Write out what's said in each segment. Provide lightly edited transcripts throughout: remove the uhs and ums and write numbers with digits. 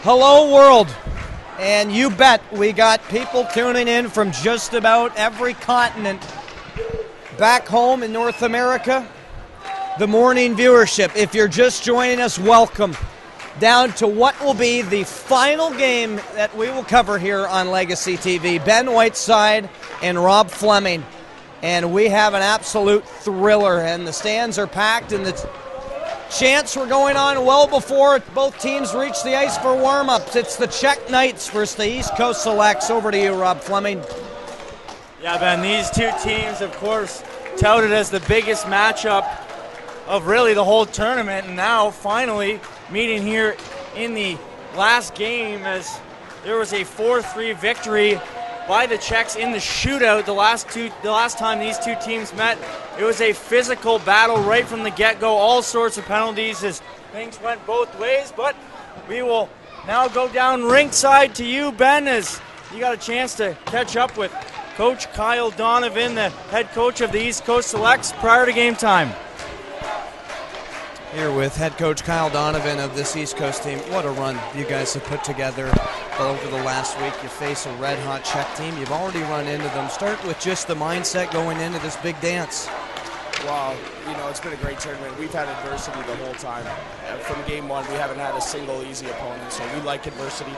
Hello world, and you bet we got people tuning in from just about every continent. Back home in North America, the morning viewership, if you're just joining us, welcome. Down to what will be the final game that we will cover here on Legacy TV. Ben Whiteside and Rob Fleming. And we have an absolute thriller, and the stands are packed, and the chants were going on well before both teams reached the ice for warm-ups. It's the Czech Knights versus the East Coast Selects. Over to you, Rob Fleming. Yeah, Ben, these two teams, of course, touted as the biggest matchup of really the whole tournament, and now finally meeting here in the last game as there was a 4-3 victory by the Czechs in the shootout. The last time these two teams met, it was a physical battle right from the get-go, all sorts of penalties as things went both ways, but we will now go down rinkside to you, Ben, as you got a chance to catch up with Coach Kyle Donovan, the head coach of the East Coast Selects, prior to game time. Here with head coach Kyle Donovan of this East Coast team. What a run you guys have put together over the last week. You face a red-hot Czech team. You've already run into them. Start with just the mindset going into this big dance. Well, you know, it's been a great tournament. We've had adversity the whole time. From game one, we haven't had a single easy opponent, so we like adversity.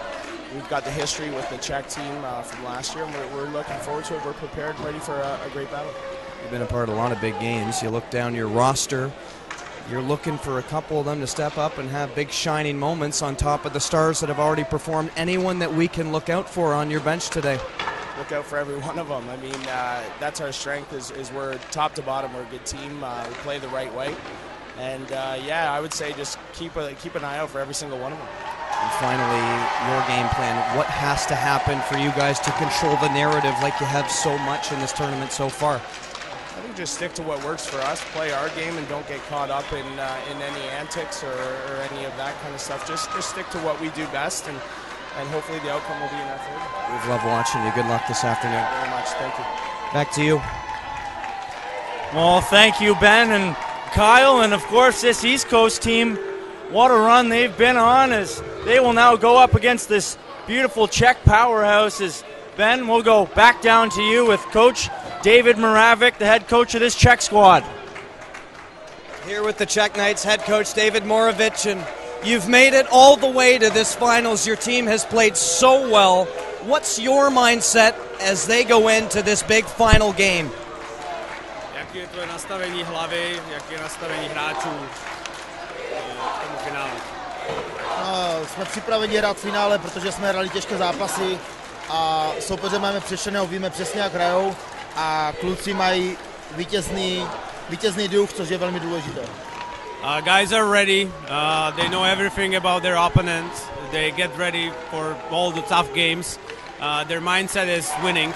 We've got the history with the Czech team from last year, and we're looking forward to it. We're prepared and ready for a great battle. You've been a part of a lot of big games. You look down your roster. You're looking for a couple of them to step up and have big shining moments on top of the stars that have already performed. Anyone that we can look out for on your bench today? Look out for every one of them. I mean, that's our strength is we're top to bottom. We're a good team. We play the right way. And, yeah, I would say just keep an eye out for every single one of them. And finally, your game plan. What has to happen for you guys to control the narrative like you have so much in this tournament so far? I think just stick to what works for us, play our game, and don't get caught up in any antics or any of that kind of stuff. Just stick to what we do best, and hopefully the outcome will be in our favor. We've loved watching you. Good luck this afternoon. Thank you very much. Thank you. Back to you. Well, thank you, Ben and Kyle, and of course this East Coast team. What a run they've been on as they will now go up against this beautiful Czech powerhouse. As Ben, we'll go back down to you with Coach David Moravec, the head coach of this Czech squad. Here with the Czech Knights, head coach David Moravec, and you've made it all the way to this finals. Your team has played so well. What's your mindset as they go into this big final game? Jaké je tvoje nastavení hlavy, jaké je nastavení hráčů k tomu finále? Jsme připraveni hrát finále, protože jsme hrali těžké zápasy a soupeře máme přešeného, víme přesně jak hrajou a kluci mají vítězný duch, což je velmi důležité. Guys are ready. They know everything about their opponent. They get ready for all the tough games. Their mindset is winning.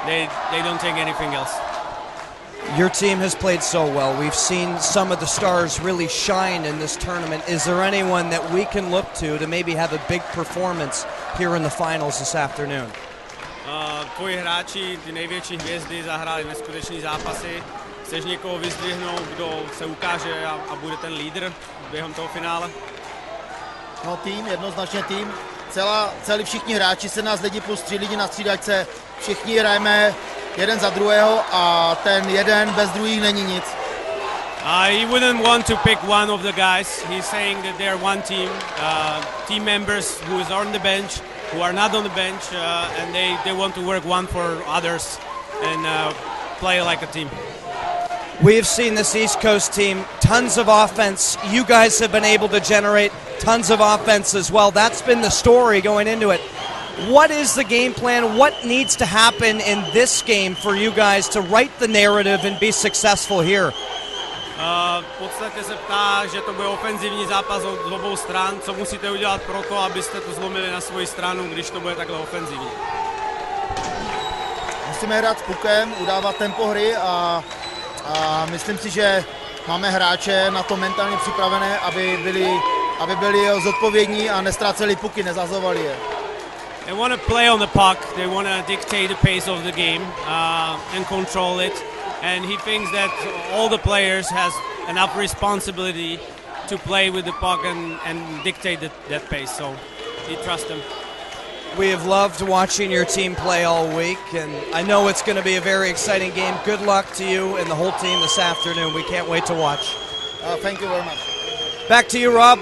They don't think anything else. Your team has played so well. We've seen some of the stars really shine in this tournament. Is there anyone that we can look to maybe have a big performance here in the finals this afternoon? Tvoji hráči, ty největší hvězdy, zahráli neskutečný zápasy. Chceš někoho vyzdvihnout, kdo se ukáže a bude ten lídr během toho finále? No tým, jednoznačně tým. Celý všichni hráči, 17 lidí plus 3 lidi na střídačce. Všichni hrajeme jeden za druhého a ten jeden bez druhých není nic. He wouldn't want to pick one of the guys. He's saying that they're one team, team members who is on the bench, who are not on the bench, and they want to work one for others and play like a team. We have seen this East Coast team, tons of offense. You guys have been able to generate tons of offense as well. That's been the story going into it. What is the game plan? What needs to happen in this game for you guys to write the narrative and be successful here? V podstatě se ptá, že to bude ofenzivní zápas z obou stran. Co musíte udělat pro to, abyste to zlomili na svoji stranu, když to bude takhle ofenzivní? Musíme hrát s pukem, udávat tempo hry a myslím si, že máme hráče na to mentálně připravené, aby byli zodpovědní a nestráceli puky, nezazovali je. They want to play on the puck. They want to dictate the pace of the game and control it. And he thinks that all the players has enough responsibility to play with the puck and dictate that pace. So he trusts them. We have loved watching your team play all week, and I know it's going to be a very exciting game. Good luck to you and the whole team this afternoon. We can't wait to watch. Thank you very much. Back to you, Rob.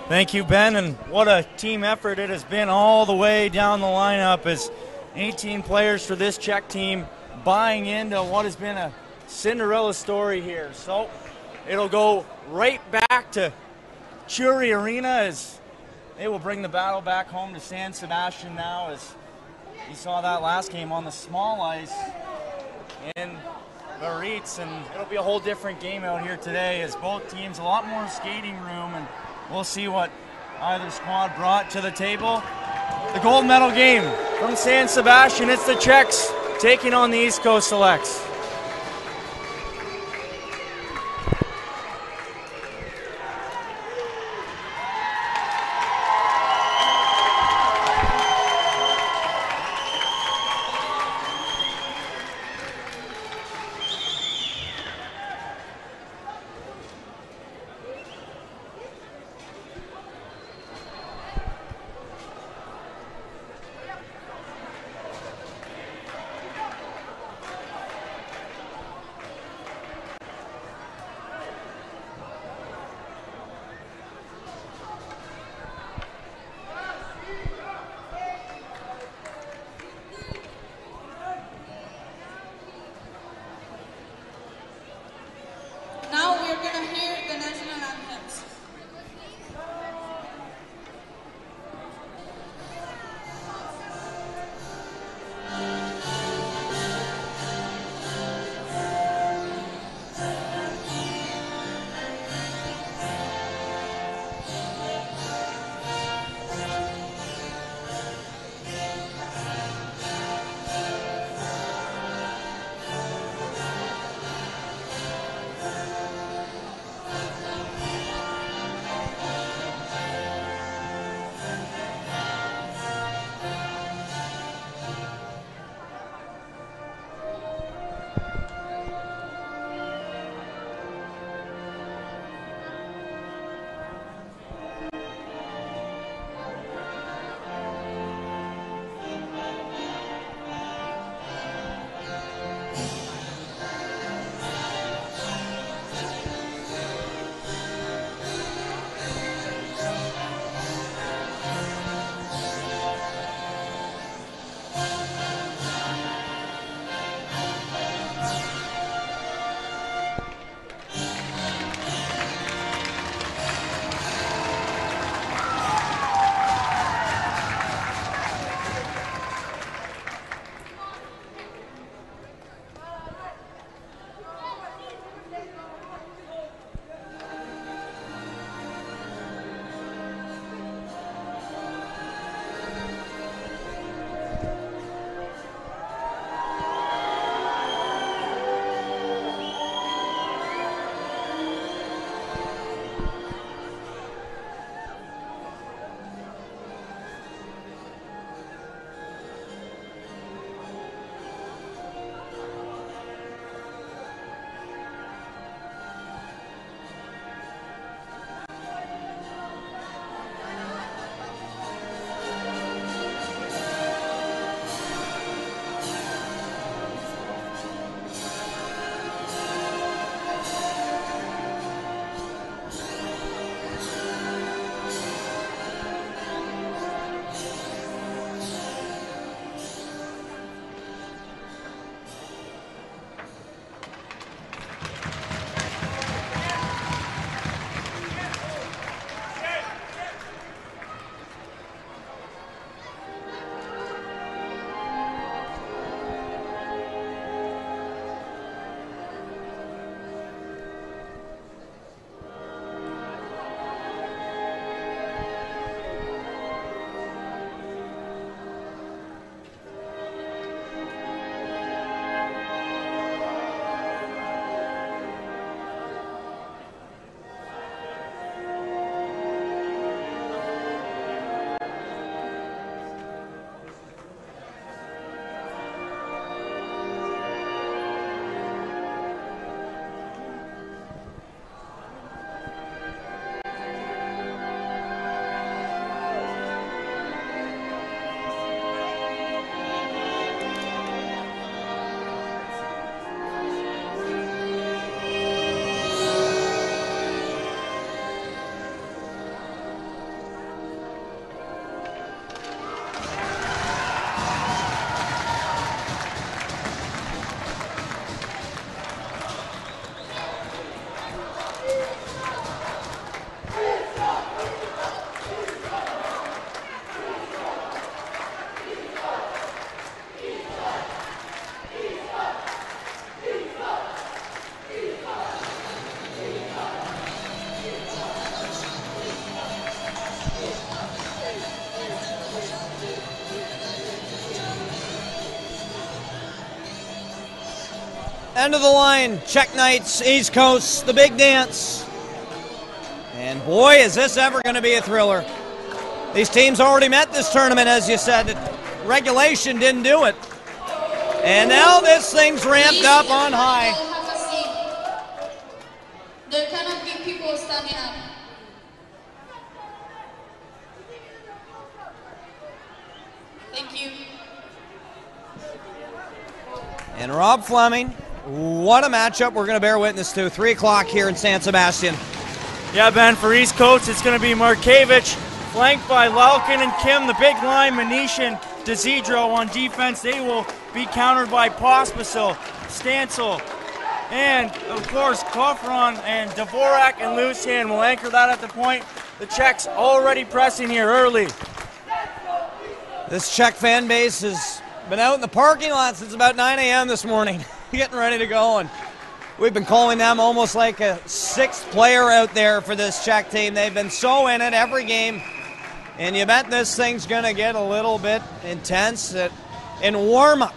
Thank you, Ben, and what a team effort it has been all the way down the lineup as 18 players for this Czech team buying into what has been a Cinderella story here. So it'll go right back to Churi Arena as they will bring the battle back home to San Sebastian now, as you saw that last game on the small ice in Biarritz, and it'll be a whole different game out here today as both teams a lot more skating room, and we'll see what either squad brought to the table. The gold medal game from San Sebastian, it's the Czechs taking on the East Coast Selects. End of the line, Czech Knights, East Coast, the big dance. And boy, is this ever going to be a thriller. These teams already met this tournament, as you said. Regulation didn't do it. And now this thing's ramped up on high. There cannot be people standing up. Thank you. And Rob Fleming, what a matchup we're going to bear witness to. 3 o'clock here in San Sebastian. Yeah, Ben, for East Coast, it's going to be Markevich, flanked by Lalkin and Kim. The big line, Manish and Desidro on defense. They will be countered by Pospisil, Stancil, and, of course, Kofron and Dvorak and Lucian will anchor that at the point. The Czechs already pressing here early. This Czech fan base has been out in the parking lot since about 9 a.m. this morning, getting ready to go. And we've been calling them almost like a 6th player out there for this Czech team. They've been so in it every game. And you bet this thing's going to get a little bit intense. In warm-up,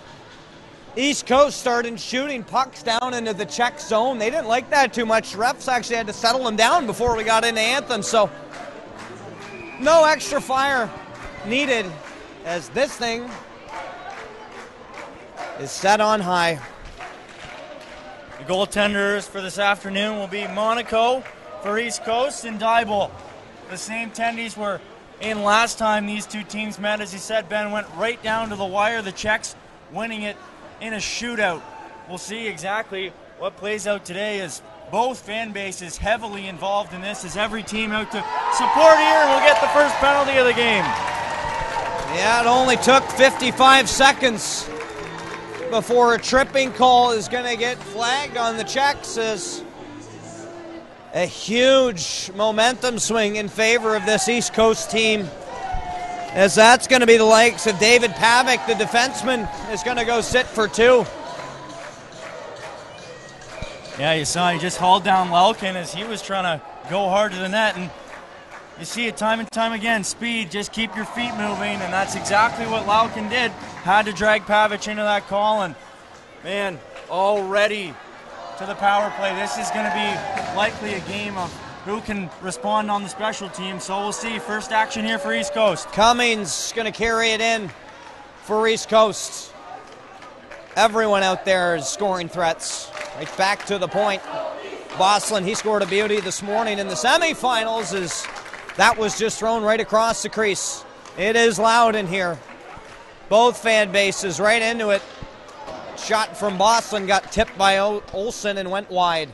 East Coast started shooting pucks down into the Czech zone. They didn't like that too much. Refs actually had to settle them down before we got into Anthem. So no extra fire needed as this thing is set on high. The goaltenders for this afternoon will be Monaco for East Coast and Dybel. The same tendies were in last time these two teams met. As you said, Ben, went right down to the wire. The Czechs winning it in a shootout. We'll see exactly what plays out today as both fan bases heavily involved in this, as every team out to support here will get the first penalty of the game. Yeah, it only took 55 seconds before a tripping call is going to get flagged on the Czechs, as a huge momentum swing in favor of this East Coast team, as that's going to be the likes of David Pavic, the defenseman, is going to go sit for 2. Yeah, you saw he just hauled down Lalkin as he was trying to go hard to the net, and you see it time and time again. Speed, just keep your feet moving, and that's exactly what Lalkin did. Had to drag Pavic into that call, and man, already to the power play. This is going to be likely a game of who can respond on the special team, so we'll see. First action here for East Coast. Cummings going to carry it in for East Coast. Everyone out there is scoring threats. Right back to the point. Boslin, he scored a beauty this morning in the semifinals, as that was just thrown right across the crease. It is loud in here. Both fan bases right into it. Shot from Boslin got tipped by Olsen and went wide.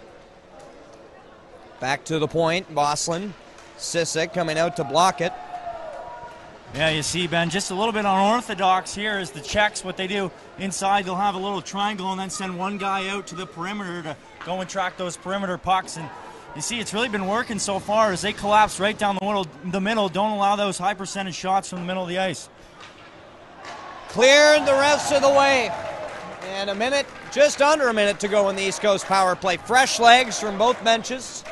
Back to the point, Boslin. Sisek coming out to block it. Yeah, you see, Ben, just a little bit unorthodox here is the Czechs. What they do inside, they'll have a little triangle and then send one guy out to the perimeter to go and track those perimeter pucks. And you see, it's really been working so far as they collapse right down the middle. Don't allow those high percentage shots from the middle of the ice. Cleared the rest of the way. And a minute, just under a minute to go in the East Coast power play. Fresh legs from both benches.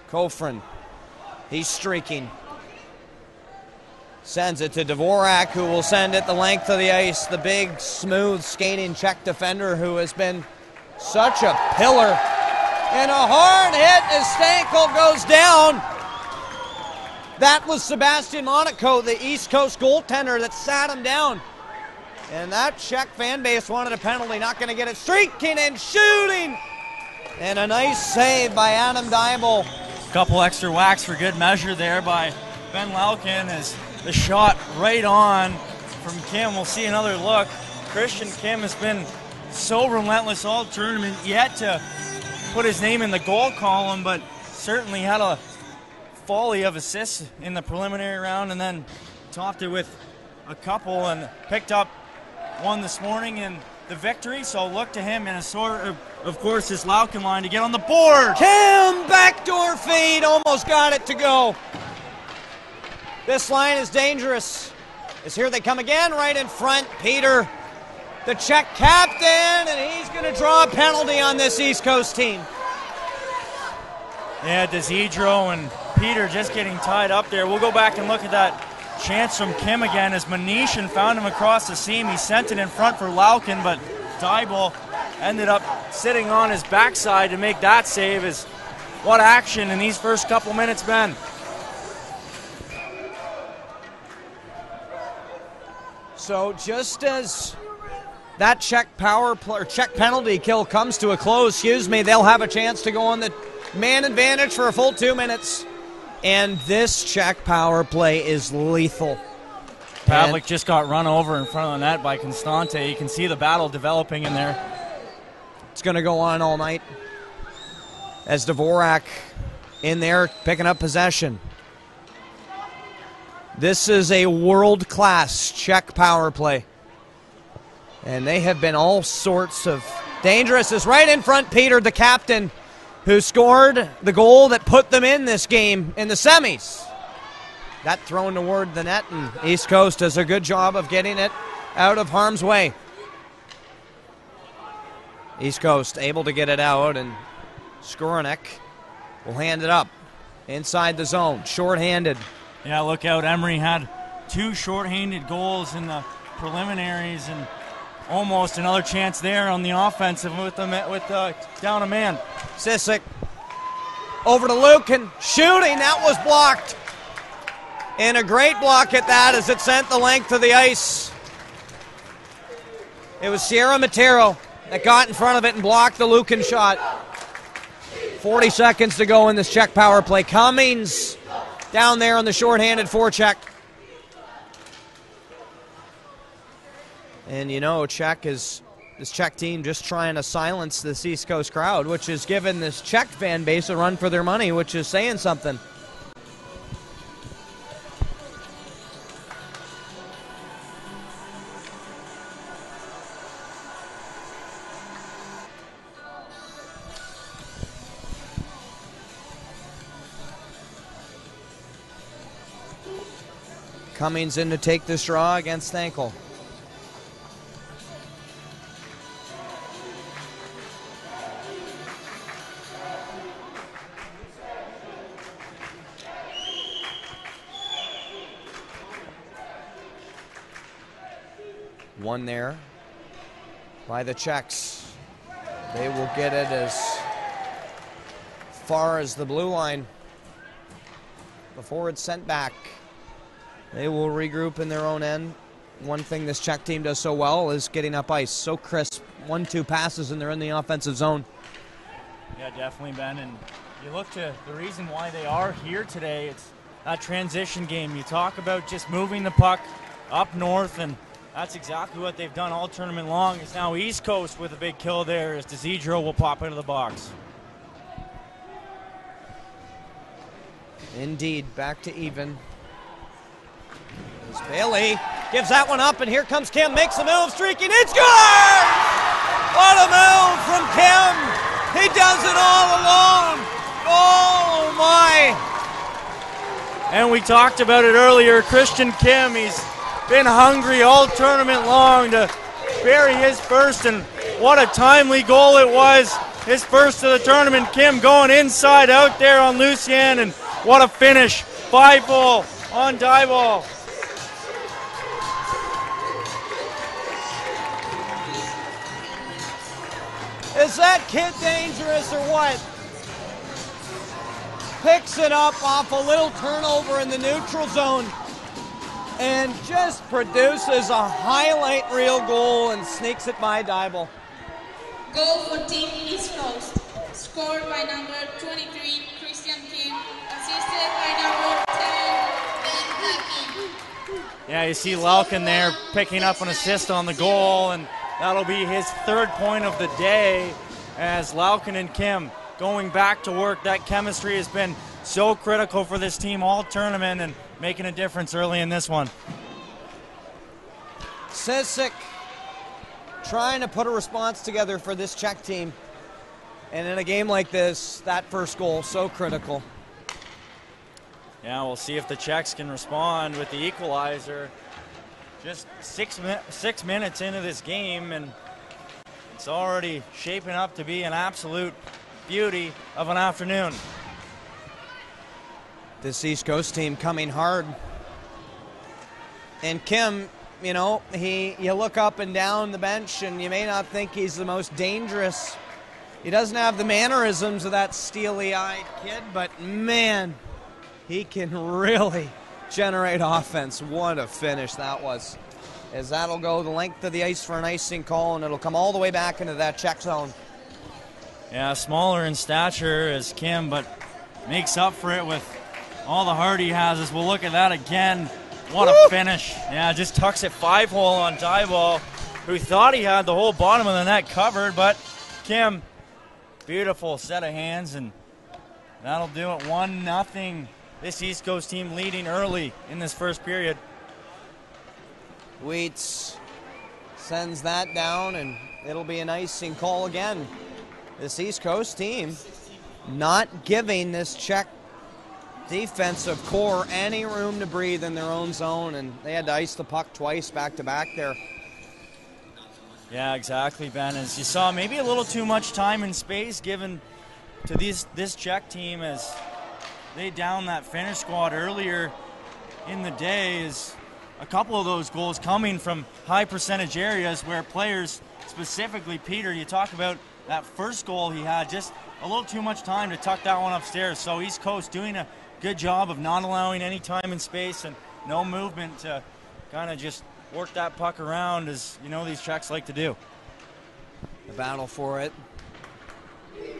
Kofrin, he's streaking. Sends it to Dvorak, who will send it the length of the ice. The big, smooth, skating Czech defender who has been such a pillar. And a hard hit as Stankel goes down. That was Sebastian Monaco, the East Coast goaltender, that sat him down. And that Czech fan base wanted a penalty, not going to get it. Streaking and shooting! And a nice save by Adam Dybel. Couple extra whacks for good measure there by Ben Lalkin as the shot right on from Kim. We'll see another look. Christian Kim has been so relentless all tournament, yet to put his name in the goal column, but certainly had a volley of assists in the preliminary round and then topped it with a couple and picked up one this morning in the victory. So look to him in a sort of course, this Lalkin line to get on the board. Kim, backdoor feed, almost got it to go. This line is dangerous. As here they come again, right in front. Peter, the Czech captain, and he's going to draw a penalty on this East Coast team. Yeah, Desidro and Peter just getting tied up there. We'll go back and look at that chance from Kim again as Manishin found him across the seam. He sent it in front for Lauken, but Dybel ended up sitting on his backside to make that save. What action in these first couple minutes, Ben. So just as that Czech penalty kill comes to a close, they'll have a chance to go on the man advantage for a full 2 minutes. And this Czech power play is lethal. Pavlik just got run over in front of the net by Constante. You can see the battle developing in there. It's going to go on all night. As Dvorak in there picking up possession. This is a world-class Czech power play. And they have been all sorts of dangerous. It's right in front, Peter, the captain, who scored the goal that put them in this game in the semis. That thrown toward the net, and East Coast does a good job of getting it out of harm's way. East Coast able to get it out, and Skorinek will hand it up inside the zone, short-handed. Yeah, look out. Emery had 2 short-handed goals in the preliminaries, and almost another chance there on the offensive with down a man. Sisek over to Lukin, shooting, that was blocked. And a great block at that as it sent the length of the ice. It was Sierra Matero that got in front of it and blocked the Lukin shot. 40 seconds to go in this Czech power play. Cummings down there on the shorthanded forecheck. And this Czech team just trying to silence this East Coast crowd, which has given this Czech fan base a run for their money, which is saying something. Cummings in to take this draw against Thankel. One there by the Czechs. They will get it as far as the blue line before it's sent back. They will regroup in their own end. One thing this Czech team does so well is getting up ice. So crisp. 1-2 passes and they're in the offensive zone. Yeah, definitely, Ben. And you look to the reason why they are here today, it's that transition game. You talk about just moving the puck up north, and that's exactly what they've done all tournament long. It's now East Coast with a big kill there as DeZidro will pop into the box. Indeed, back to even. Bailey gives that one up, and here comes Kim, makes a move, streaking, it's good! What a move from Kim! He does it all alone! Oh my! And we talked about it earlier, Christian Kim, he's been hungry all tournament long to bury his first, and what a timely goal it was. His first of the tournament, Kim going inside out there on Lucien, and what a finish. 5-0 on Dybel. Is that kid dangerous or what? Picks it up off a little turnover in the neutral zone and just produces a highlight reel goal and sneaks it by Dybel. Goal for Team East Coast. Scored by number 23, Christian Kim. Assisted by number 10, Ben Hackey. Yeah, you see Lauken there picking up an assist on the goal, and that'll be his 3rd point of the day as Lauken and Kim going back to work. That chemistry has been so critical for this team all tournament and making a difference early in this one. Sisek trying to put a response together for this Czech team. And in a game like this, that first goal, so critical. Yeah, we'll see if the Czechs can respond with the equalizer. Just 6 minutes into this game, and it's already shaping up to be an absolute beauty of an afternoon. This East Coast team coming hard. And Kim, you know, you look up and down the bench and you may not think he's the most dangerous. He doesn't have the mannerisms of that steely-eyed kid, but man, he can really generate offense. What a finish that was. As that'll go the length of the ice for an icing call, and it'll come all the way back into that Czech zone. Yeah, smaller in stature as Kim, but makes up for it with all the heart he has. As we'll look at that again. What a finish. Yeah, just tucks it 5-hole on Dyball, who thought he had the whole bottom of the net covered, but Kim, beautiful set of hands, and that'll do it. 1-0. This East Coast team leading early in this first period. Wheats sends that down, and it'll be an icing call again. This East Coast team not giving this Czech defensive core any room to breathe in their own zone, and they had to ice the puck twice back-to-back there. Yeah, exactly, Ben. As you saw, maybe a little too much time and space given to this Czech team as they downed that Finnish squad earlier in the day. Is a couple of those goals coming from high percentage areas where players, specifically Peter, you talk about that first goal he had, just a little too much time to tuck that one upstairs. So East Coast doing a good job of not allowing any time and space and no movement to kind of just work that puck around, as you know these Czechs like to do. The battle for it.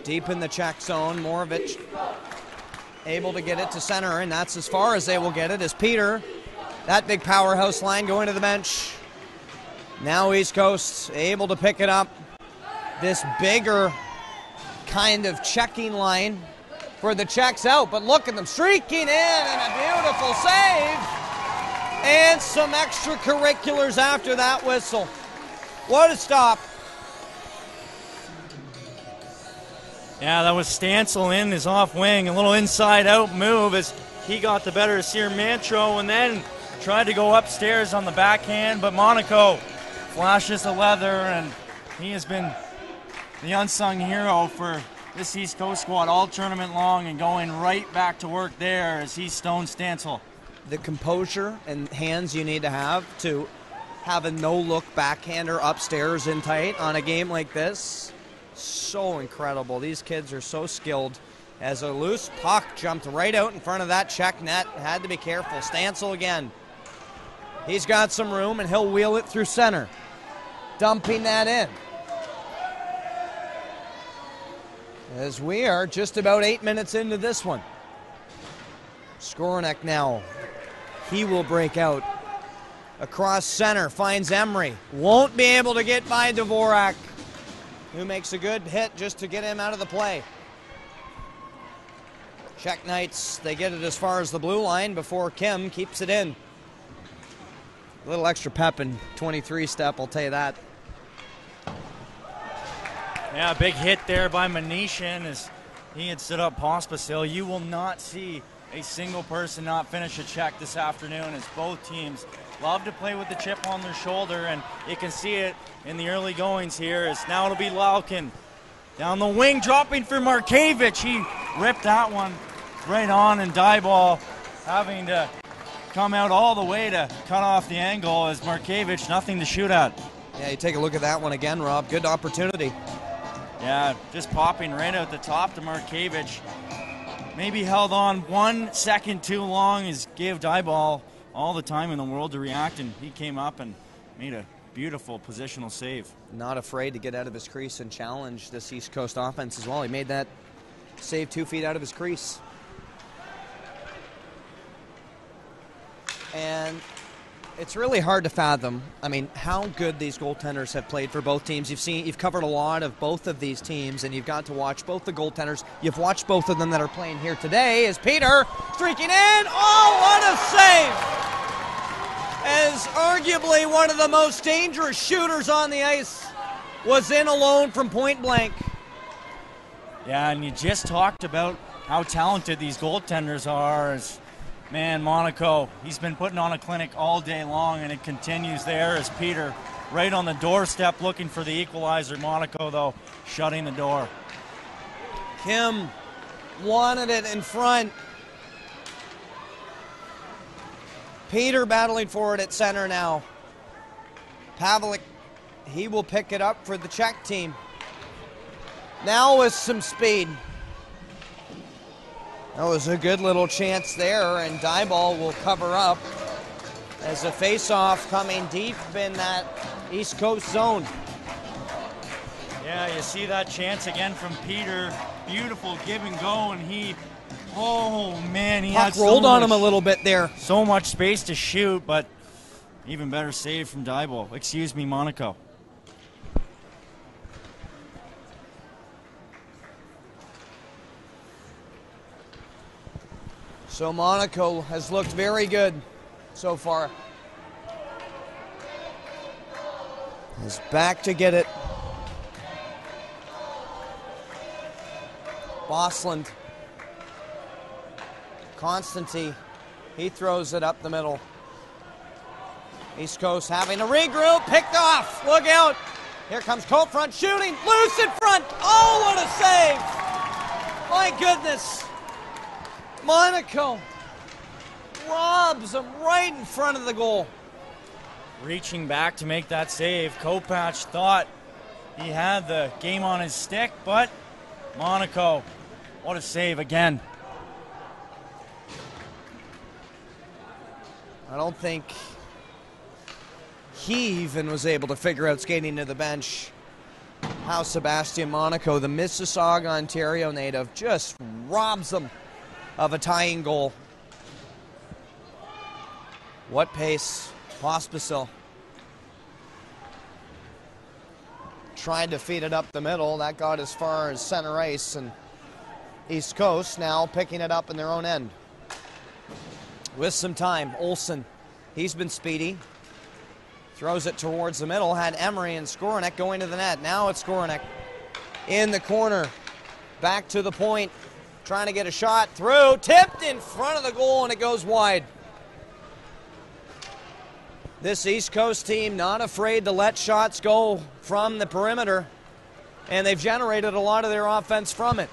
Deep in the Czech zone, Moravich able to get it to center, and that's as far as they will get it, as Peter, that big powerhouse line, going to the bench. Now East Coast able to pick it up. This bigger kind of checking line for the Czechs out, but look at them streaking in, and a beautiful save. And some extracurriculars after that whistle. What a stop. Yeah, that was Stancil in his off wing, a little inside-out move as he got the better of Sear Mantro and then tried to go upstairs on the backhand, but Monaco flashes the leather, and he has been the unsung hero for this East Coast squad all tournament long, and going right back to work there as he stones Stancil. The composure and hands you need to have a no-look backhander upstairs in tight on a game like this. So incredible. These kids are so skilled. As a loose puck jumped right out in front of that Czech net. Had to be careful. Stancil again. He's got some room, and he'll wheel it through center. Dumping that in. As we are just about 8 minutes into this one. Skoronek now. He will break out. Across center, finds Emery. Won't be able to get by Dvorak, who makes a good hit just to get him out of the play. Czech Knights, they get it as far as the blue line before Kim keeps it in. A little extra pep in 23 step, I'll tell you that. Yeah, big hit there by Manishin as he had stood up Pospisil. You will not see a single person not finish a check this afternoon, as both teams love to play with the chip on their shoulder, and you can see it in the early goings here. As now it'll be Lalkin down the wing, dropping for Markevich. He ripped that one right on, and Dyball having to come out all the way to cut off the angle as Markevich nothing to shoot at. Yeah, you take a look at that one again, Rob. Good opportunity. Yeah, just popping right out the top to Markevich. Maybe held on 1 second too long, as gave Dyball all the time in the world to react, and he came up and made a beautiful positional save. Not afraid to get out of his crease and challenge this East Coast offense as well. He made that save 2 feet out of his crease. And it's really hard to fathom, I mean, how good these goaltenders have played for both teams. You've covered a lot of both of these teams, and you've got to watch both the goaltenders. You've watched both of them that are playing here today. As Peter streaking in, oh, what a save! As arguably one of the most dangerous shooters on the ice was in alone from point blank. Yeah, and you just talked about how talented these goaltenders are. As man, Monaco, he's been putting on a clinic all day long, and it continues there as Peter right on the doorstep looking for the equalizer. Monaco, though, shutting the door. Kim wanted it in front. Peter battling for it at center now. Pavlik, he will pick it up for the Czech team. Now with some speed. That was a good little chance there, and Dyball will cover up as a face-off coming deep in that East Coast zone. Yeah, you see that chance again from Peter. Beautiful give and go, and he, oh man, he had rolled on him a little bit there. So much space to shoot, but even better save from Dyball. Excuse me, Monaco. So Monaco has looked very good so far. Is back to get it. Bosland. Constantine. He throws it up the middle. East Coast having to regroup. Picked off. Look out. Here comes Cope front shooting. Loose in front. Oh, what a save. My goodness. Monaco robs him right in front of the goal. Reaching back to make that save. Kopach thought he had the game on his stick, but Monaco, what a save again. I don't think he even was able to figure out skating to the bench how Sebastian Monaco, the Mississauga, Ontario native, just robs them of a tying goal. What pace. Pospisil tried to feed it up the middle. That got as far as center ice, and East Coast now picking it up in their own end. With some time, Olsen, he's been speedy. Throws it towards the middle, had Emery and Skorinek going to the net. Now it's Skorinek in the corner. Back to the point, trying to get a shot through. Tipped in front of the goal, and it goes wide. This East Coast team not afraid to let shots go from the perimeter, and they've generated a lot of their offense from it.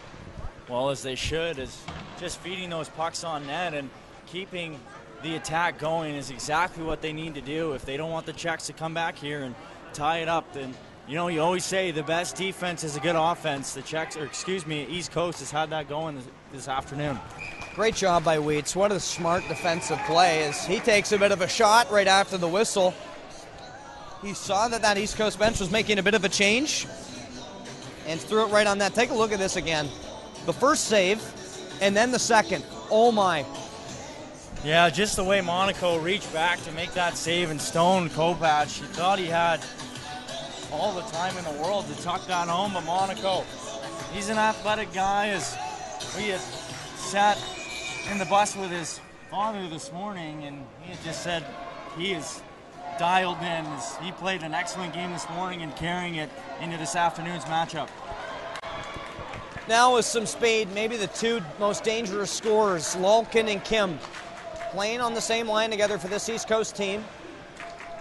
Well, as they should, is just feeding those pucks on net and keeping the attack going is exactly what they need to do. If they don't want the Czechs to come back here and tie it up, then, you know, you always say the best defense is a good offense. The Czechs, or excuse me, East Coast has had that going this afternoon. Great job by Wheats. What a smart defensive play as he takes a bit of a shot right after the whistle. He saw that East Coast bench was making a bit of a change and threw it right on that. Take a look at this again. The first save and then the second. Oh my. Yeah, just the way Monaco reached back to make that save and stoned Kopach. He thought he had all the time in the world to tuck that home, but Monaco, he's an athletic guy. As we had sat in the bus with his father this morning, and he had just said he is dialed in. He played an excellent game this morning and carrying it into this afternoon's matchup. Now with some speed, maybe the two most dangerous scorers, Lalkin and Kim, playing on the same line together for this East Coast team,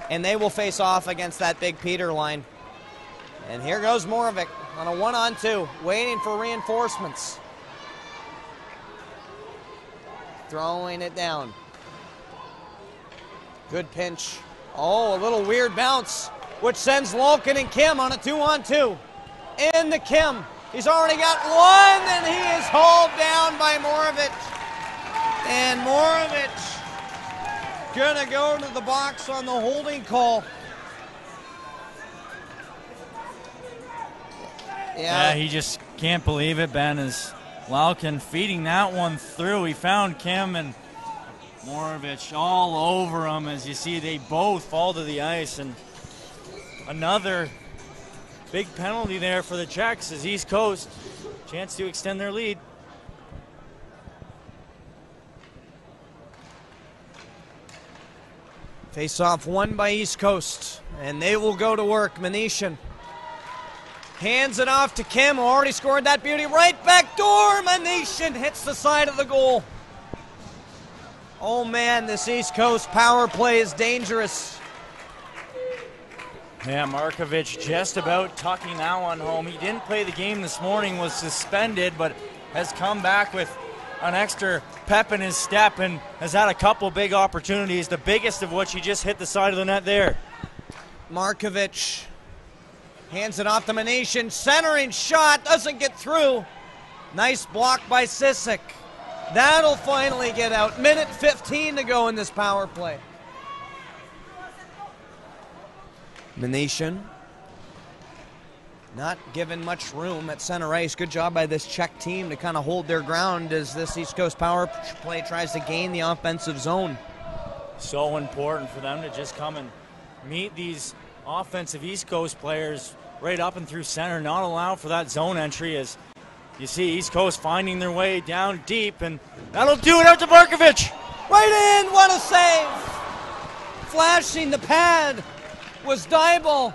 and they will face off against that big Peter line. And here goes Moravec on a 1-on-2, waiting for reinforcements. Throwing it down. Good pinch. Oh, a little weird bounce, which sends Lalkin and Kim on a 2-on-2. Into Kim. He's already got one, and he is hauled down by Moravec. And Moravec gonna go to the box on the holding call. Yeah, he just can't believe it, Ben, as Lalkin feeding that one through. He found Kim and Moravec all over him. As you see, they both fall to the ice, and another big penalty there for the Czechs as East Coast chance to extend their lead. Face-off won by East Coast, and they will go to work. Manishin hands it off to Kim, who already scored that beauty. Right back door, Manishin hits the side of the goal. Oh man, this East Coast power play is dangerous. Yeah, Markovic just about tucking that one home. He didn't play the game this morning, was suspended, but has come back with an extra pep in his step and has had a couple big opportunities, the biggest of which he just hit the side of the net there. Markovic hands it off to Manation, centering shot, doesn't get through. Nice block by Sisek. That'll finally get out. Minute 15 to go in this power play. Manation not given much room at center ice. Good job by this Czech team to kind of hold their ground as this East Coast power play tries to gain the offensive zone. So important for them to just come and meet these offensive East Coast players right up and through center, not allow for that zone entry as you see East Coast finding their way down deep, and that'll do it out to Markovic. Right in, what a save! Flashing the pad was Dybel.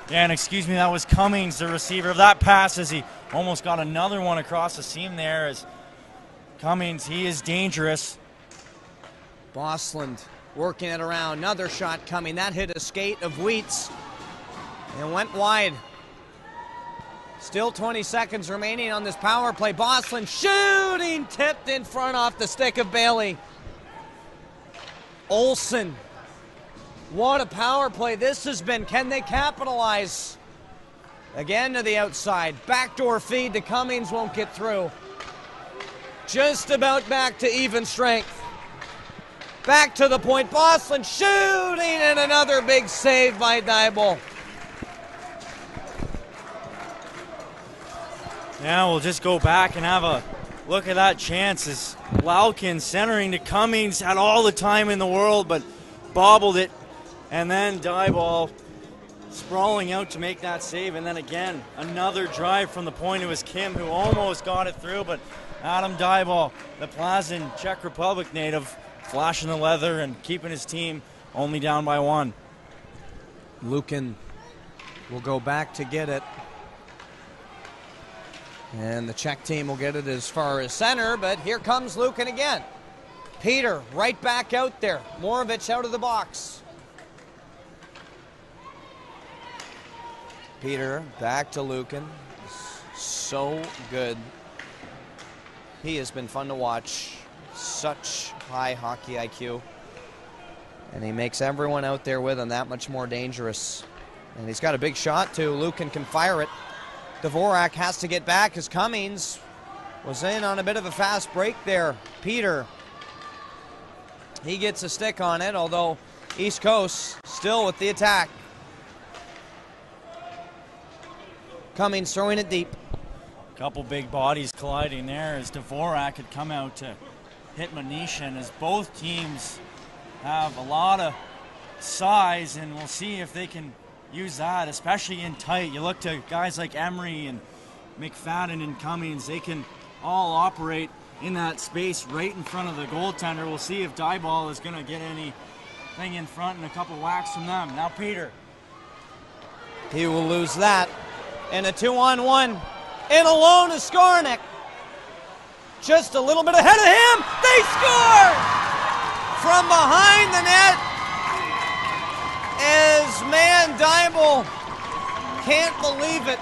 Yeah, and excuse me, that was Cummings, the receiver of that pass, as he almost got another one across the seam there. As Cummings, he is dangerous. Bosland working it around. Another shot coming. That hit a skate of Wheats and went wide. Still 20 seconds remaining on this power play. Bosland shooting, tipped in front off the stick of Bailey. Olsen. What a power play this has been. Can they capitalize? Again to the outside. Backdoor feed to Cummings, won't get through. Just about back to even strength. Back to the point. Bosland shooting, and another big save by Dybel. Now we'll just go back and have a look at that chance as Laukin centering to Cummings, had all the time in the world but bobbled it. And then Dybel sprawling out to make that save. And then again, another drive from the point. It was Kim who almost got it through, but Adam Dybel, the Plzeň, Czech Republic native, flashing the leather and keeping his team only down by one. Lukin will go back to get it. And the Czech team will get it as far as center, but here comes Lukin again. Peter right back out there. Moravich out of the box. Peter back to Lukin. So good. He has been fun to watch. Such high hockey IQ. And he makes everyone out there with him that much more dangerous. And he's got a big shot too. Lukin can fire it. Dvorak has to get back as Cummings was in on a bit of a fast break there. Peter, he gets a stick on it, although East Coast still with the attack. Cummings throwing it deep. Couple big bodies colliding there as Dvorak had come out to hit Manishin, as both teams have a lot of size, and we'll see if they can use that, especially in tight. You look to guys like Emery and McFadden and Cummings, they can all operate in that space right in front of the goaltender. We'll see if Dybel is going to get anything in front and a couple whacks from them. Now Peter. He will lose that. And a 2-on-1. In alone is Skornik. Just a little bit ahead of him. They score! From behind the net. As man Dybel can't believe it.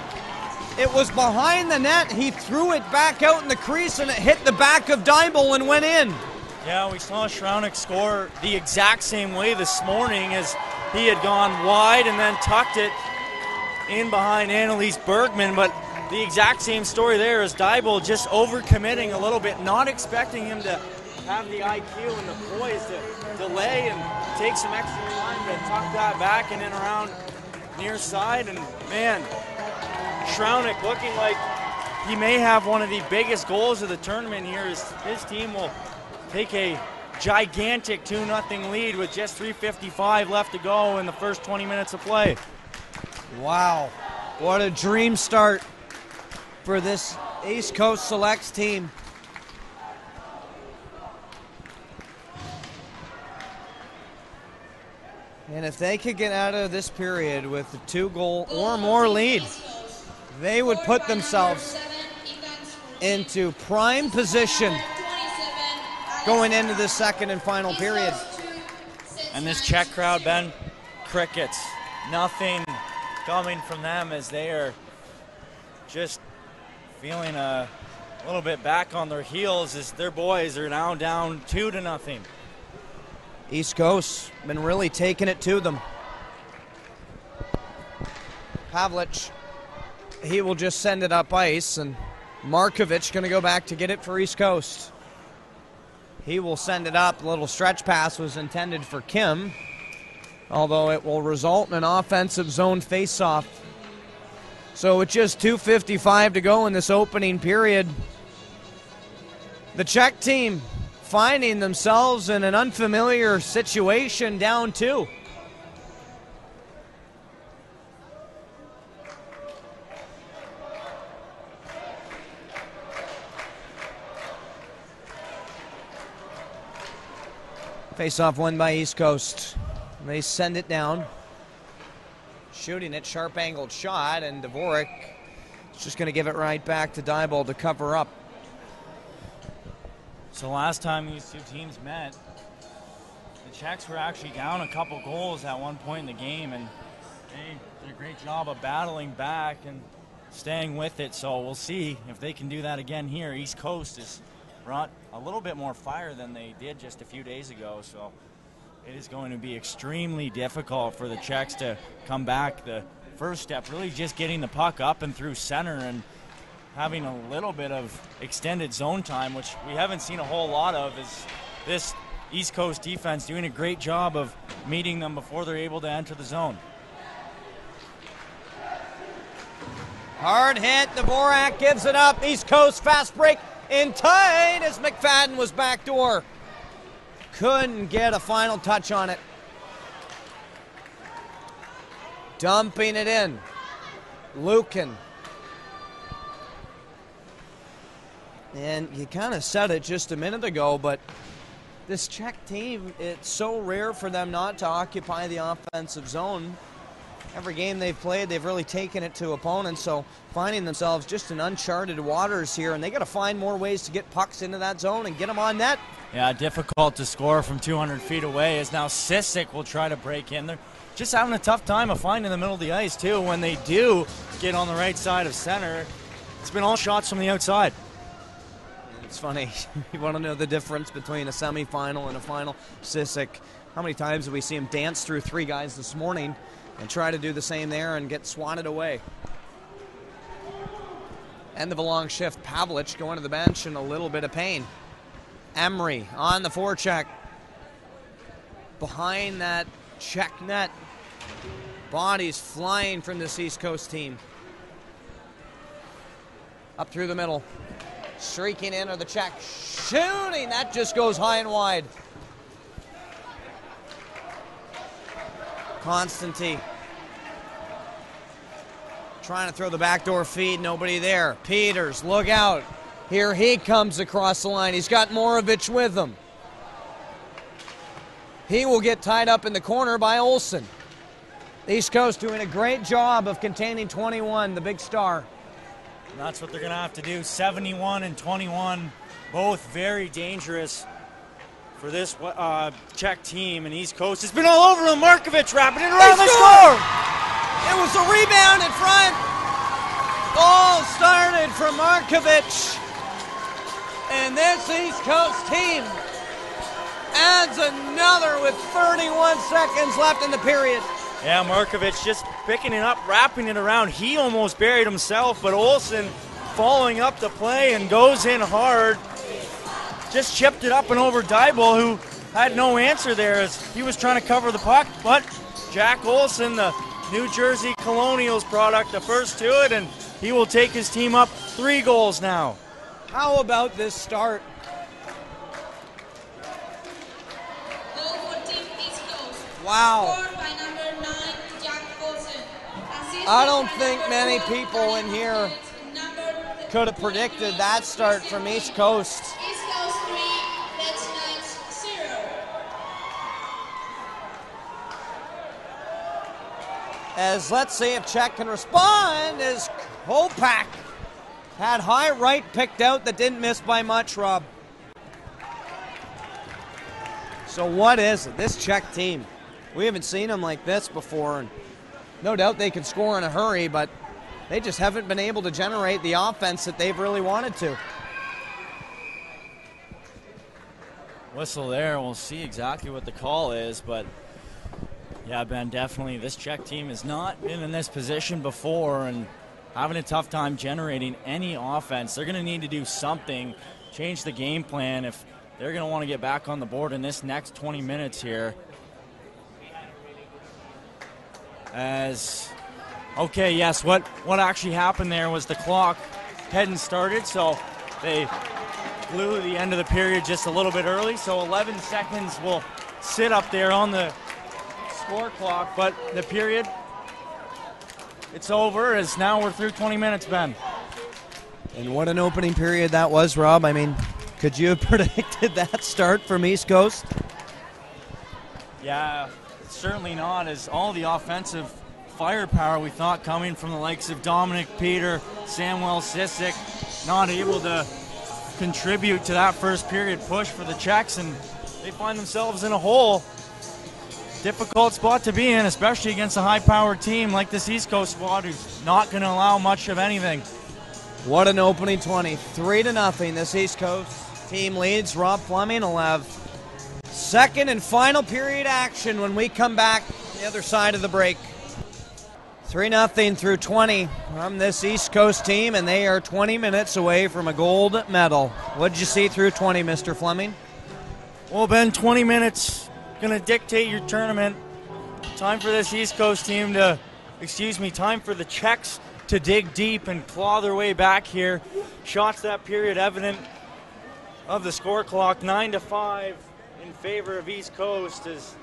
It was behind the net. He threw it back out in the crease and it hit the back of Dybel and went in. Yeah, we saw Shraunik score the exact same way this morning, as he had gone wide and then tucked it in behind Annalise Bergman, but the exact same story there is Dybel just overcommitting a little bit, not expecting him to have the IQ and the poise to delay and take some extra time to tuck that back and in around near side. And man, Shraunik looking like he may have one of the biggest goals of the tournament here, as his team will take a gigantic 2-0 lead with just 3:55 left to go in the first 20 minutes of play. Wow, what a dream start for this East Coast Selects team. And if they could get out of this period with a 2-goal or more lead, they would put themselves into prime position going into the second and final period. And this Czech crowd, Ben, crickets. Nothing coming from them, as they are just feeling a a little bit back on their heels as their boys are now down 2-0. East Coast been really taking it to them. Pavlich, he will just send it up ice, and Markovic going to go back to get it for East Coast. He will send it up. A little stretch pass was intended for Kim, although it will result in an offensive zone faceoff. So with just 2:55 to go in this opening period, the Czech team finding themselves in an unfamiliar situation, down 2. Face-off won by East Coast. They send it down. Shooting it, sharp-angled shot, and Dvorak is just going to give it right back to Diebold to cover up. So last time these two teams met, the Czechs were actually down a couple goals at one point in the game, and they did a great job of battling back and staying with it. So we'll see if they can do that again here. East Coast has brought a little bit more fire than they did just a few days ago, so it is going to be extremely difficult for the Czechs to come back. The first step really just getting the puck up and through center and having a little bit of extended zone time, which we haven't seen a whole lot of, is this East Coast defense doing a great job of meeting them before they're able to enter the zone. Hard hit, Dvorak gives it up. East Coast fast break in tight as McFadden was backdoor. Couldn't get a final touch on it. Dumping it in. Lukin. And you kind of said it just a minute ago, but this Czech team, it's so rare for them not to occupy the offensive zone. Every game they've played, they've really taken it to opponents, so finding themselves just in uncharted waters here, and they got to find more ways to get pucks into that zone and get them on net. Yeah, difficult to score from 200 feet away, as now Sisek will try to break in. They're just having a tough time of finding the middle of the ice, too. When they do get on the right side of center, it's been all shots from the outside. It's funny. You want to know the difference between a semifinal and a final? Sisek, how many times have we seen him dance through 3 guys this morning and try to do the same there and get swatted away? End of a long shift. Pavlich going to the bench in a little bit of pain. Emery on the forecheck. Behind that Czech net. Bodies flying from this East Coast team. Up through the middle. Streaking in are the Czech. Shooting! That just goes high and wide. Constantine trying to throw the backdoor feed, nobody there. Peters, look out. Here he comes across the line. He's got Moravich with him. He will get tied up in the corner by Olsen. East Coast doing a great job of containing 21, the big star. And that's what they're going to have to do. 71 and 21, both very dangerous for this Czech team, and East Coast has been all over them. Markovic wrapping it around the score. It was a rebound in front. All started from Markovic. And this East Coast team adds another with 31 seconds left in the period. Yeah, Markovic just picking it up, wrapping it around. He almost buried himself, but Olsen following up the play and goes in hard. Just chipped it up and over Diebold, who had no answer there as he was trying to cover the puck. But Jack Olsen, the New Jersey Colonials product, the first to it, and he will take his team up 3 goals now. How about this start? Goal for Team East Coast. Wow. Scored by number 9, Jack Olsen. Assisted I don't by think number many 4, people in here number could have predicted that start from East Coast. East Coast 3, Let's Knights 0. As let's see if Czech can respond, as Kopak had high right picked out that didn't miss by much, Rob. So what is it? This Czech team, we haven't seen them like this before, and no doubt they can score in a hurry, but they just haven't been able to generate the offense that they've really wanted to. Whistle there. We'll see exactly what the call is, but yeah, Ben, definitely this Czech team has not been in this position before and having a tough time generating any offense. They're going to need to do something, change the game plan if they're going to want to get back on the board in this next 20 minutes here. Okay, yes, what actually happened there was the clock hadn't started, so they blew the end of the period just a little bit early, so 11 seconds will sit up there on the score clock, but the period, it's over as now we're through 20 minutes, Ben. And what an opening period that was, Rob. I mean, could you have predicted that start from East Coast? Yeah, certainly not, as all the offensive firepower we thought coming from the likes of Dominic Peter, Samuel Sisek, not able to contribute to that first period push for the Czechs, and they find themselves in a hole. Difficult spot to be in, especially against a high-powered team like this East Coast squad who's not going to allow much of anything. What an opening 20. 3-0. This East Coast team leads. Rob Fleming will have second and final period action when we come back on the other side of the break. 3-0 through 20 from this East Coast team, and they are 20 minutes away from a gold medal. What did you see through 20, Mr. Fleming? Well, Ben, 20 minutes going to dictate your tournament. Time for this East Coast team time for the Czechs to dig deep and claw their way back here. Shots that period evident of the score clock, 9-5 in favor of East Coast, as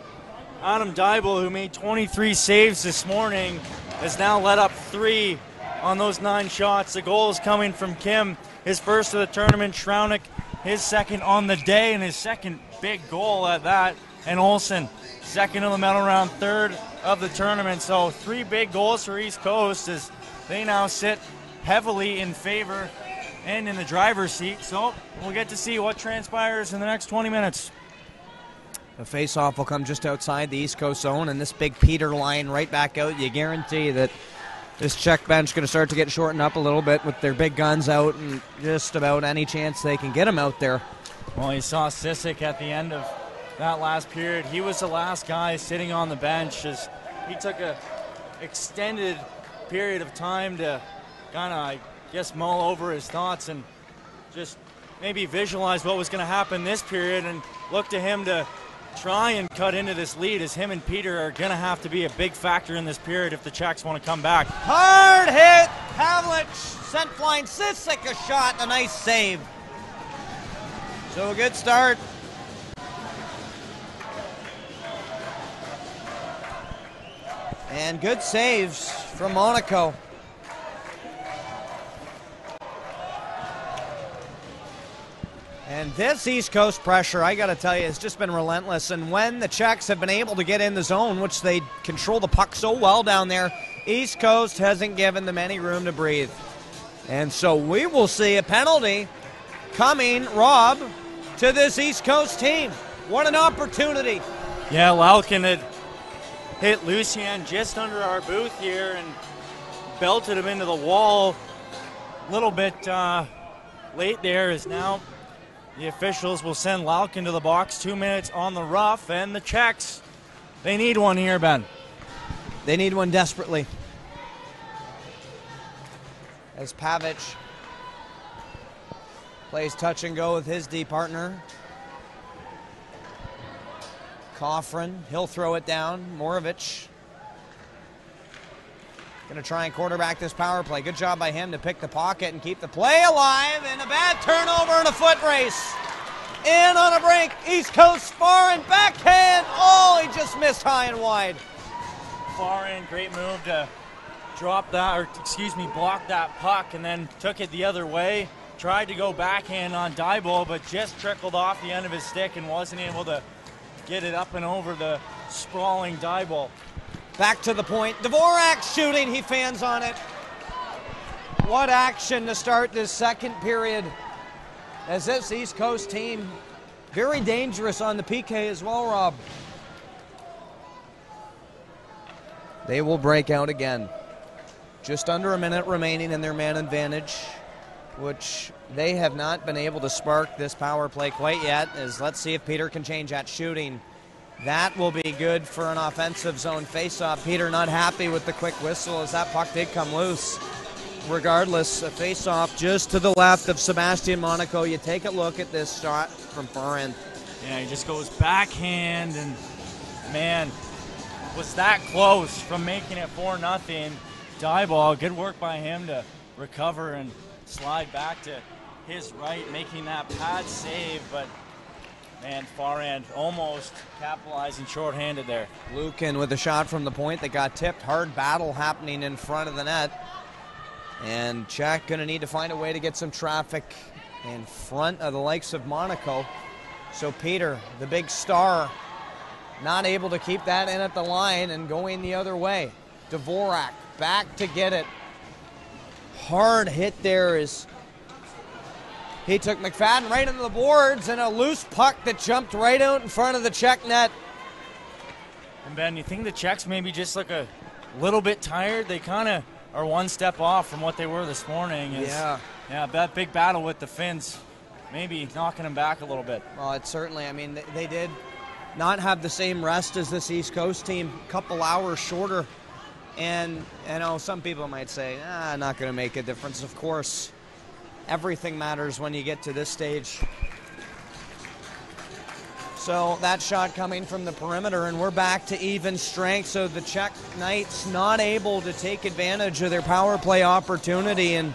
Adam Dybel, who made 23 saves this morning, has now let up 3 on those 9 shots. The goal is coming from Kim, his first of the tournament. Shraunik, his second on the day, and his second big goal at that. And Olsen, second of the medal round, third of the tournament. So 3 big goals for East Coast as they now sit heavily in favor and in the driver's seat. So we'll get to see what transpires in the next 20 minutes. The face-off will come just outside the East Coast zone, and this big Peter line right back out. You guarantee that this Czech bench is going to start to get shortened up a little bit with their big guns out and just about any chance they can get them out there. Well, you saw Sisek at the end of that last period. He was the last guy sitting on the bench as he took a extended period of time to kind of, I guess, mull over his thoughts and just maybe visualize what was going to happen this period and look to him to try and cut into this lead, as him and Peter are going to have to be a big factor in this period if the Czechs want to come back. Hard hit. Pavlich sent flying. Sisek a shot. A nice save. So a good start. And good saves from Monaco. And this East Coast pressure, I got to tell you, has just been relentless. And when the Czechs have been able to get in the zone, which they control the puck so well down there, East Coast hasn't given them any room to breathe. And so we will see a penalty coming, Rob, to this East Coast team. What an opportunity. Yeah, Lalkin had hit Lucien just under our booth here and belted him into the wall a little bit late there, as now the officials will send Lalkin to the box. 2 minutes on the rough, and the Czechs, they need one here, Ben. They need one desperately. As Pavic plays touch and go with his D partner. Coffrin, he'll throw it down. Moravich going to try and quarterback this power play. Good job by him to pick the pocket and keep the play alive. And a bad turnover and a foot race. In on a break. East Coast far and backhand. Oh, he just missed high and wide. Far in, great move to block that puck, and then took it the other way. Tried to go backhand on Dybel, but just trickled off the end of his stick and wasn't able to get it up and over the sprawling Dybel. Back to the point. Dvorak shooting. He fans on it. What action to start this second period, as this East Coast team, very dangerous on the PK as well, Rob. They will break out again. Just under a minute remaining in their man advantage. which they have not been able to spark this power play quite yet. Let's see if Peter can change that shooting. That will be good for an offensive zone faceoff. Peter not happy with the quick whistle as that puck did come loose. Regardless, a faceoff just to the left of Sebastian Monaco. You take a look at this shot from far end. Yeah, he just goes backhand, and man, was that close from making it 4-0. Die ball, good work by him to recover and slide back to his right, making that pad save, but man, far end almost capitalizing shorthanded there. Lukin with a shot from the point that got tipped. Hard battle happening in front of the net. And Czech going to need to find a way to get some traffic in front of the likes of Monaco. So Peter, the big star, not able to keep that in at the line and going the other way. Dvorak back to get it. Hard hit there as he took McFadden right into the boards, and a loose puck that jumped right out in front of the Czech net. And Ben, you think the Czechs maybe just look a little bit tired? They kind of are one step off from what they were this morning. Yeah, that big battle with the Finns, maybe knocking them back a little bit. Well, it certainly, I mean, they did not have the same rest as this East Coast team, a couple hours shorter. And, you know, some people might say, not going to make a difference. Of course, everything matters when you get to this stage. So that shot coming from the perimeter, and we're back to even strength. So the Czech Knights not able to take advantage of their power play opportunity, and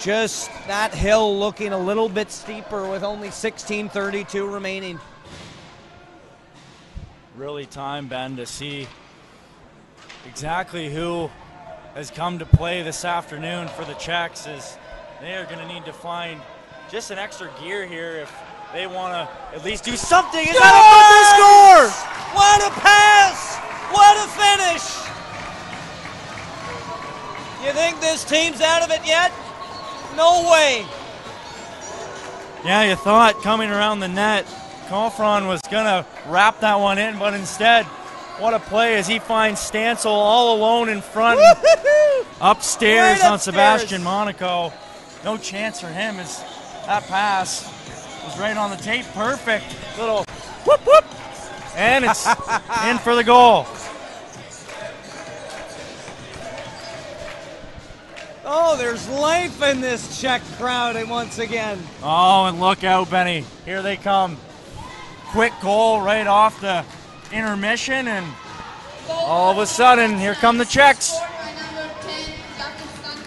just that hill looking a little bit steeper with only 16:32 remaining. Really time, Ben, to see exactly who has come to play this afternoon for the Czechs, as they are going to need to find just an extra gear here if they want to at least do something. Is that a score? What a pass! What a finish! You think this team's out of it yet? No way. Yeah, you thought coming around the net, Kofron was going to wrap that one in, but instead, what a play as he finds Stancil all alone in front, upstairs on Sebastian Monaco. No chance for him as that pass was right on the tape. Perfect little whoop whoop, and it's in for the goal. Oh, there's life in this Czech crowd once again. Oh, and look out, Benny. Here they come. Quick goal right off the intermission, and all of a sudden, here come the Czechs.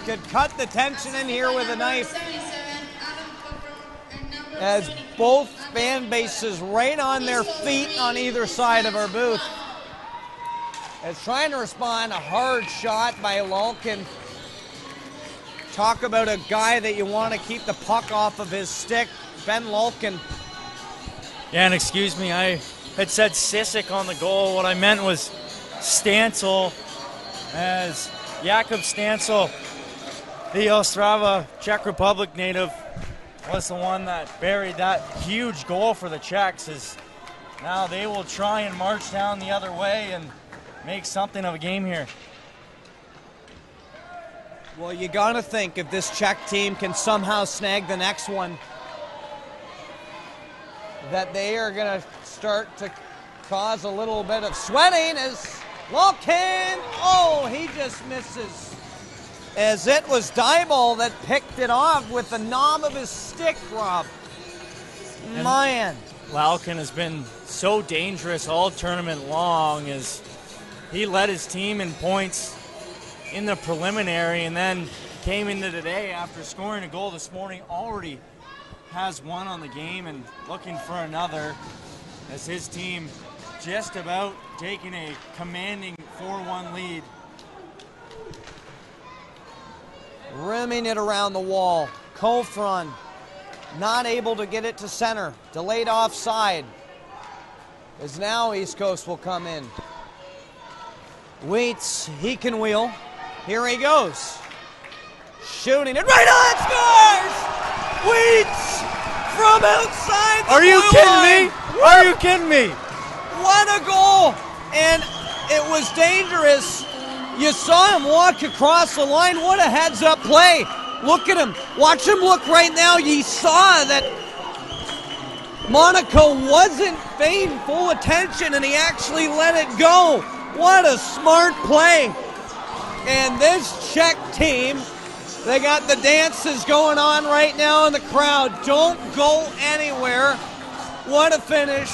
Could cut the tension in here with a knife, as both fan bases right on their feet on either side of our booth. As trying to respond, a hard shot by Lalkin. Talk about a guy that you want to keep the puck off of his stick, Ben Lalkin. Yeah, and excuse me, I had said Sisek on the goal. What I meant was Stancil, as Jakub Stancil, the Ostrava, Czech Republic native, was the one that buried that huge goal for the Czechs. As now they will try and march down the other way and make something of a game here. Well, you got to think if this Czech team can somehow snag the next one, that they are going to start to cause a little bit of sweating as Lalkin, he just misses. As it was Dyball that picked it off with the knob of his stick, Rob. Man. Lalkin has been so dangerous all tournament long, as he led his team in points in the preliminary and then came into today after scoring a goal this morning. Already has one on the game and looking for another, as his team just about taking a commanding 4-1 lead. Rimming it around the wall. Kofron not able to get it to center. Delayed offside. As now East Coast will come in. Wheats, he can wheel. Here he goes. Shooting it right on, scores! Wheats from outside the Are you blue kidding line. me? Are you kidding me? What a goal! And it was dangerous. You saw him walk across the line. What a heads-up play. Look at him. Watch him look right now. He saw that Monaco wasn't paying full attention, and he actually let it go. What a smart play. And this Czech team, they got the dances going on right now in the crowd. Don't go anywhere. What a finish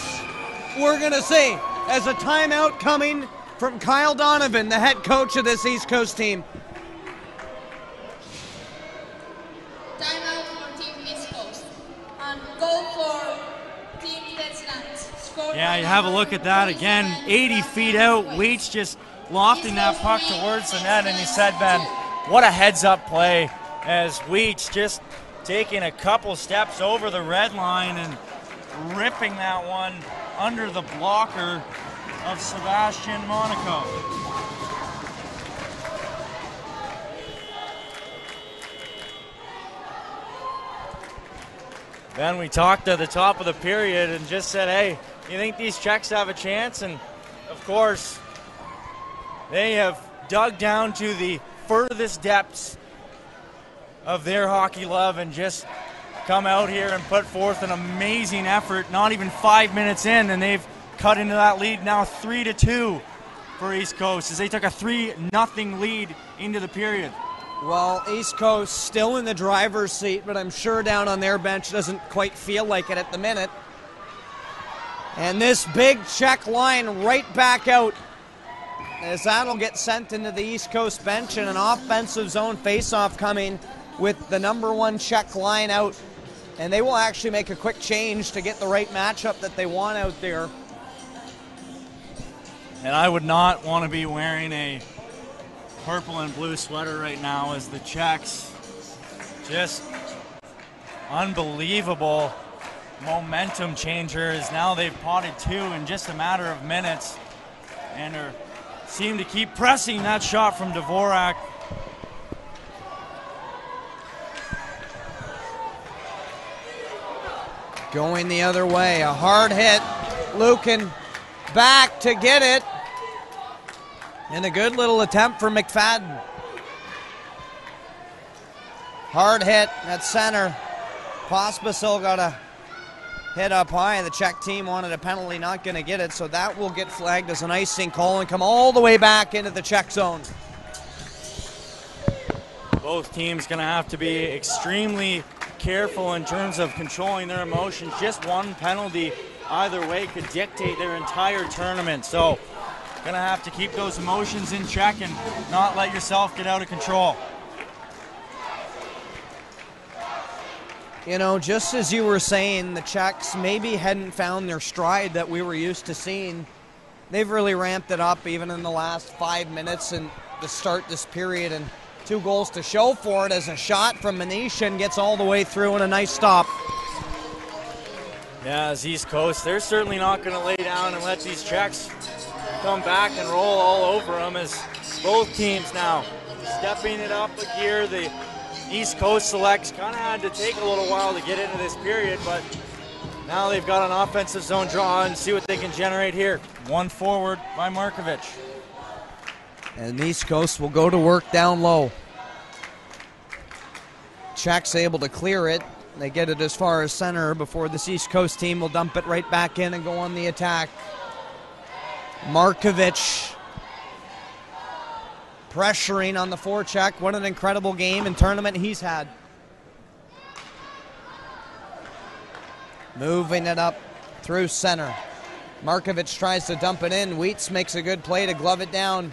we're going to see. As a timeout coming from Kyle Donovan, the head coach of this East Coast team. Timeout for Team East Coast. And goal for Team Netherlands. Yeah, you have a look at that again. 80 feet out. Weech just lofting that puck towards the net, and he said, Ben, what a heads-up play as Weech just taking a couple steps over the red line and ripping that one under the blocker of Sebastian Monaco. Then we talked at the top of the period and just said, hey, you think these Czechs have a chance? And of course, they have dug down to the furthest depths of their hockey love and just come out here and put forth an amazing effort. Not even 5 minutes in, and they've cut into that lead now 3-2 for East Coast as they took a 3-0 lead into the period. Well, East Coast still in the driver's seat, but I'm sure down on their bench doesn't quite feel like it at the minute. And this big Czech line right back out as that'll get sent into the East Coast bench, and an offensive zone faceoff coming with the number one Czech line out. And they will actually make a quick change to get the right matchup that they want out there. And I would not want to be wearing a purple and blue sweater right now as the Czechs just unbelievable momentum changers. Now they've potted 2 in just a matter of minutes and seem to keep pressing that shot from Dvorak. Going the other way, a hard hit. Lucan back to get it. And a good little attempt for McFadden. Hard hit at center. Pospisil got a hit up high. The Czech team wanted a penalty, not going to get it, so that will get flagged as an icing call and come all the way back into the Czech zone. Both teams going to have to be extremely careful in terms of controlling their emotions. Just one penalty either way could dictate their entire tournament. So going to have to keep those emotions in check and not let yourself get out of control. You know, just as you were saying, the Czechs maybe hadn't found their stride that we were used to seeing. They've really ramped it up even in the last 5 minutes and to start this period, and 2 goals to show for it as a shot from Manishin gets all the way through and a nice stop. Yeah, as East Coast, they're certainly not going to lay down and let these Czechs come back and roll all over them, as both teams now stepping it up a gear. The East Coast selects kind of had to take a little while to get into this period, but now they've got an offensive zone draw and see what they can generate here. One forward by Markovic. And East Coast will go to work down low. Czechs able to clear it. They get it as far as center before this East Coast team will dump it right back in and go on the attack. Markovic pressuring on the forecheck. What an incredible game and tournament he's had. Moving it up through center. Markovic tries to dump it in. Wheats makes a good play to glove it down.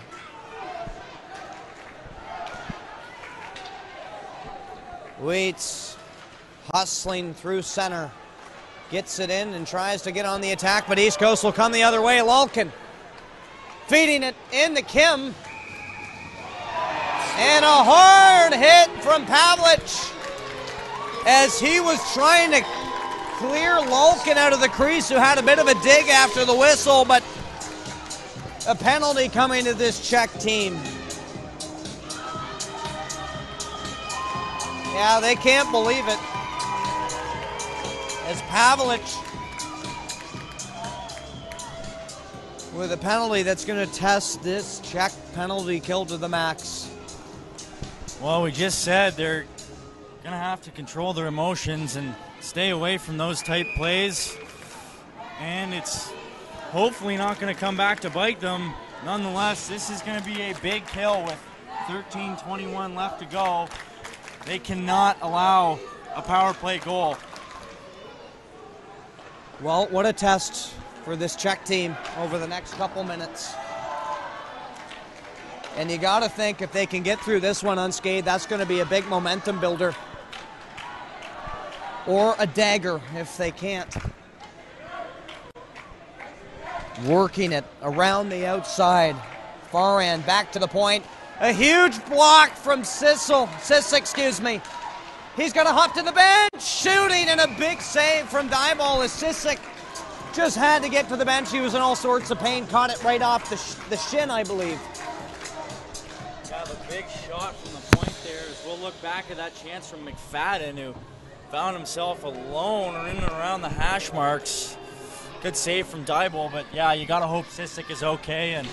Wheats hustling through center. Gets it in and tries to get on the attack, but East Coast will come the other way. Lalkin feeding it into Kim. And a hard hit from Pavlich as he was trying to clear Lalkin out of the crease, who had a bit of a dig after the whistle, but a penalty coming to this Czech team. Yeah, they can't believe it. As Pavlich with a penalty that's going to test this Czech penalty kill to the max. Well, we just said they're gonna have to control their emotions and stay away from those type plays. And it's hopefully not gonna come back to bite them. Nonetheless, this is gonna be a big kill with 13:21 left to go. They cannot allow a power play goal. Well, what a test for this Czech team over the next couple minutes. And you got to think if they can get through this one unscathed, that's going to be a big momentum builder. Or a dagger if they can't. Working it around the outside. Far end, back to the point. A huge block from Sissek, excuse me. He's going to hop to the bench, shooting, and a big save from Dybal as Sissek just had to get to the bench. He was in all sorts of pain, caught it right off the shin, I believe. Yeah, the big shot from the point there is we'll look back at that chance from McFadden, who found himself alone or in and around the hash marks. Good save from Dybal, but yeah, you got to hope Sissek is okay, and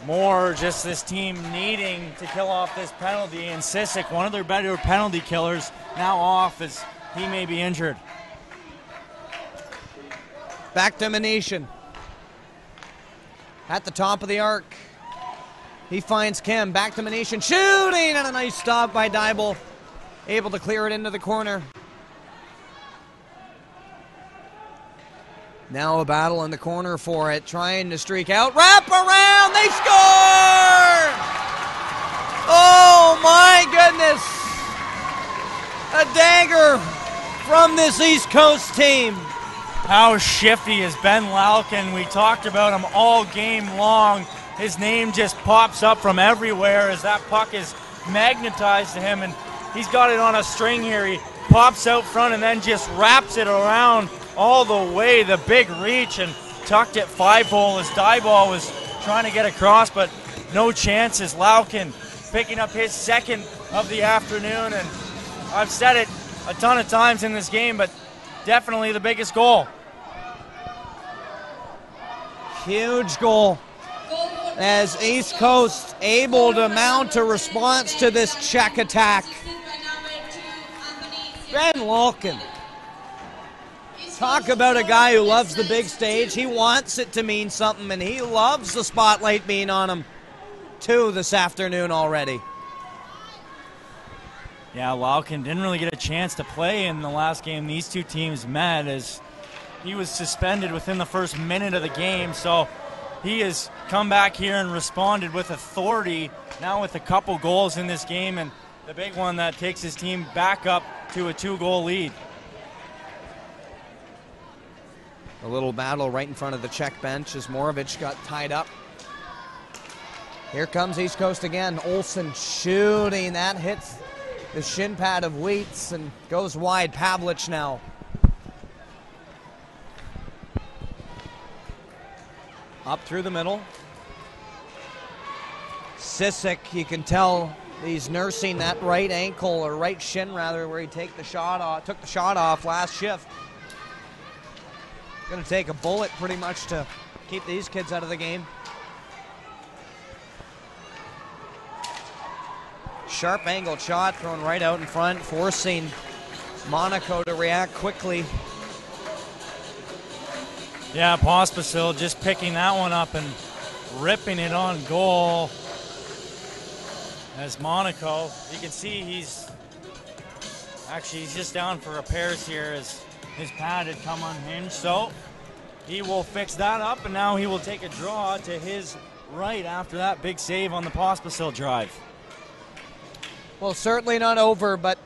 more just this team needing to kill off this penalty, and Sissek, one of their better penalty killers, now off as he may be injured. Back to Manetian. At the top of the arc. He finds Kim. Back to Manetian. Shooting! And a nice stop by Dybal. Able to clear it into the corner. Now a battle in the corner for it. Trying to streak out. Wrap around! They score! Oh my goodness! A dagger from this East Coast team. How shifty is Ben Lalkin? We talked about him all game long. His name just pops up from everywhere as that puck is magnetized to him, and he's got it on a string here. He pops out front and then just wraps it around all the way, the big reach, and tucked it 5-hole as Dybal was trying to get across, but no chances. Lalkin picking up his second of the afternoon, and I've said it a ton of times in this game, but definitely the biggest goal. Huge goal as East Coast able to mount a response to this Czech attack. Ben Lalkin. Talk about a guy who loves the big stage. He wants it to mean something, and he loves the spotlight being on him too this afternoon already. Yeah, Lalkin didn't really get a chance to play in the last game these two teams met, as he was suspended within the first minute of the game, so he has come back here and responded with authority, now with a couple goals in this game, and the big one that takes his team back up to a 2-goal lead. A little battle right in front of the Czech bench as Moravich got tied up. Here comes East Coast again. Olsen shooting. That hits the shin pad of Wheats and goes wide. Pavlich now. Up through the middle. Sissek, you can tell he's nursing that right ankle, or right shin rather, where he took the shot off last shift. Going to take a bullet pretty much to keep these kids out of the game. Sharp angled shot thrown right out in front, forcing Monaco to react quickly. Yeah, Pospisil just picking that one up and ripping it on goal. As Monaco, you can see he's just down for repairs here as his pad had come unhinged. So he will fix that up, and now he will take a draw to his right after that big save on the Pospisil drive. Well, certainly not over, but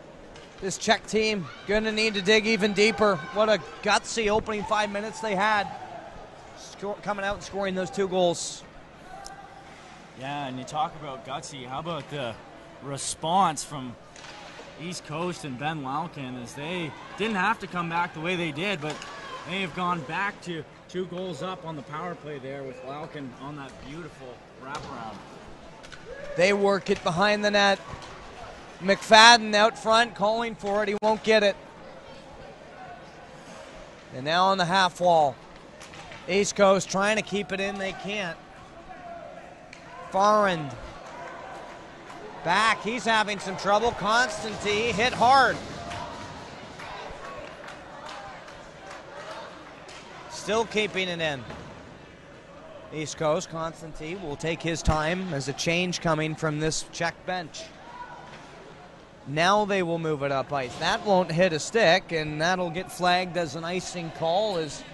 this Czech team gonna need to dig even deeper. What a gutsy opening 5 minutes they had, coming out and scoring those 2 goals. Yeah, and you talk about gutsy. How about the response from East Coast and Ben Lalkin, as they didn't have to come back the way they did, but they have gone back to 2 goals up on the power play there with Lalkin on that beautiful wraparound. They work it behind the net. McFadden out front calling for it. He won't get it. And now on the half wall. East Coast trying to keep it in. They can't. Farrand Back, he's having some trouble. Constantine hit hard. Still keeping it in. East Coast, Constantine will take his time as a change coming from this Czech bench. Now they will move it up ice. That won't hit a stick, and that'll get flagged as an icing call as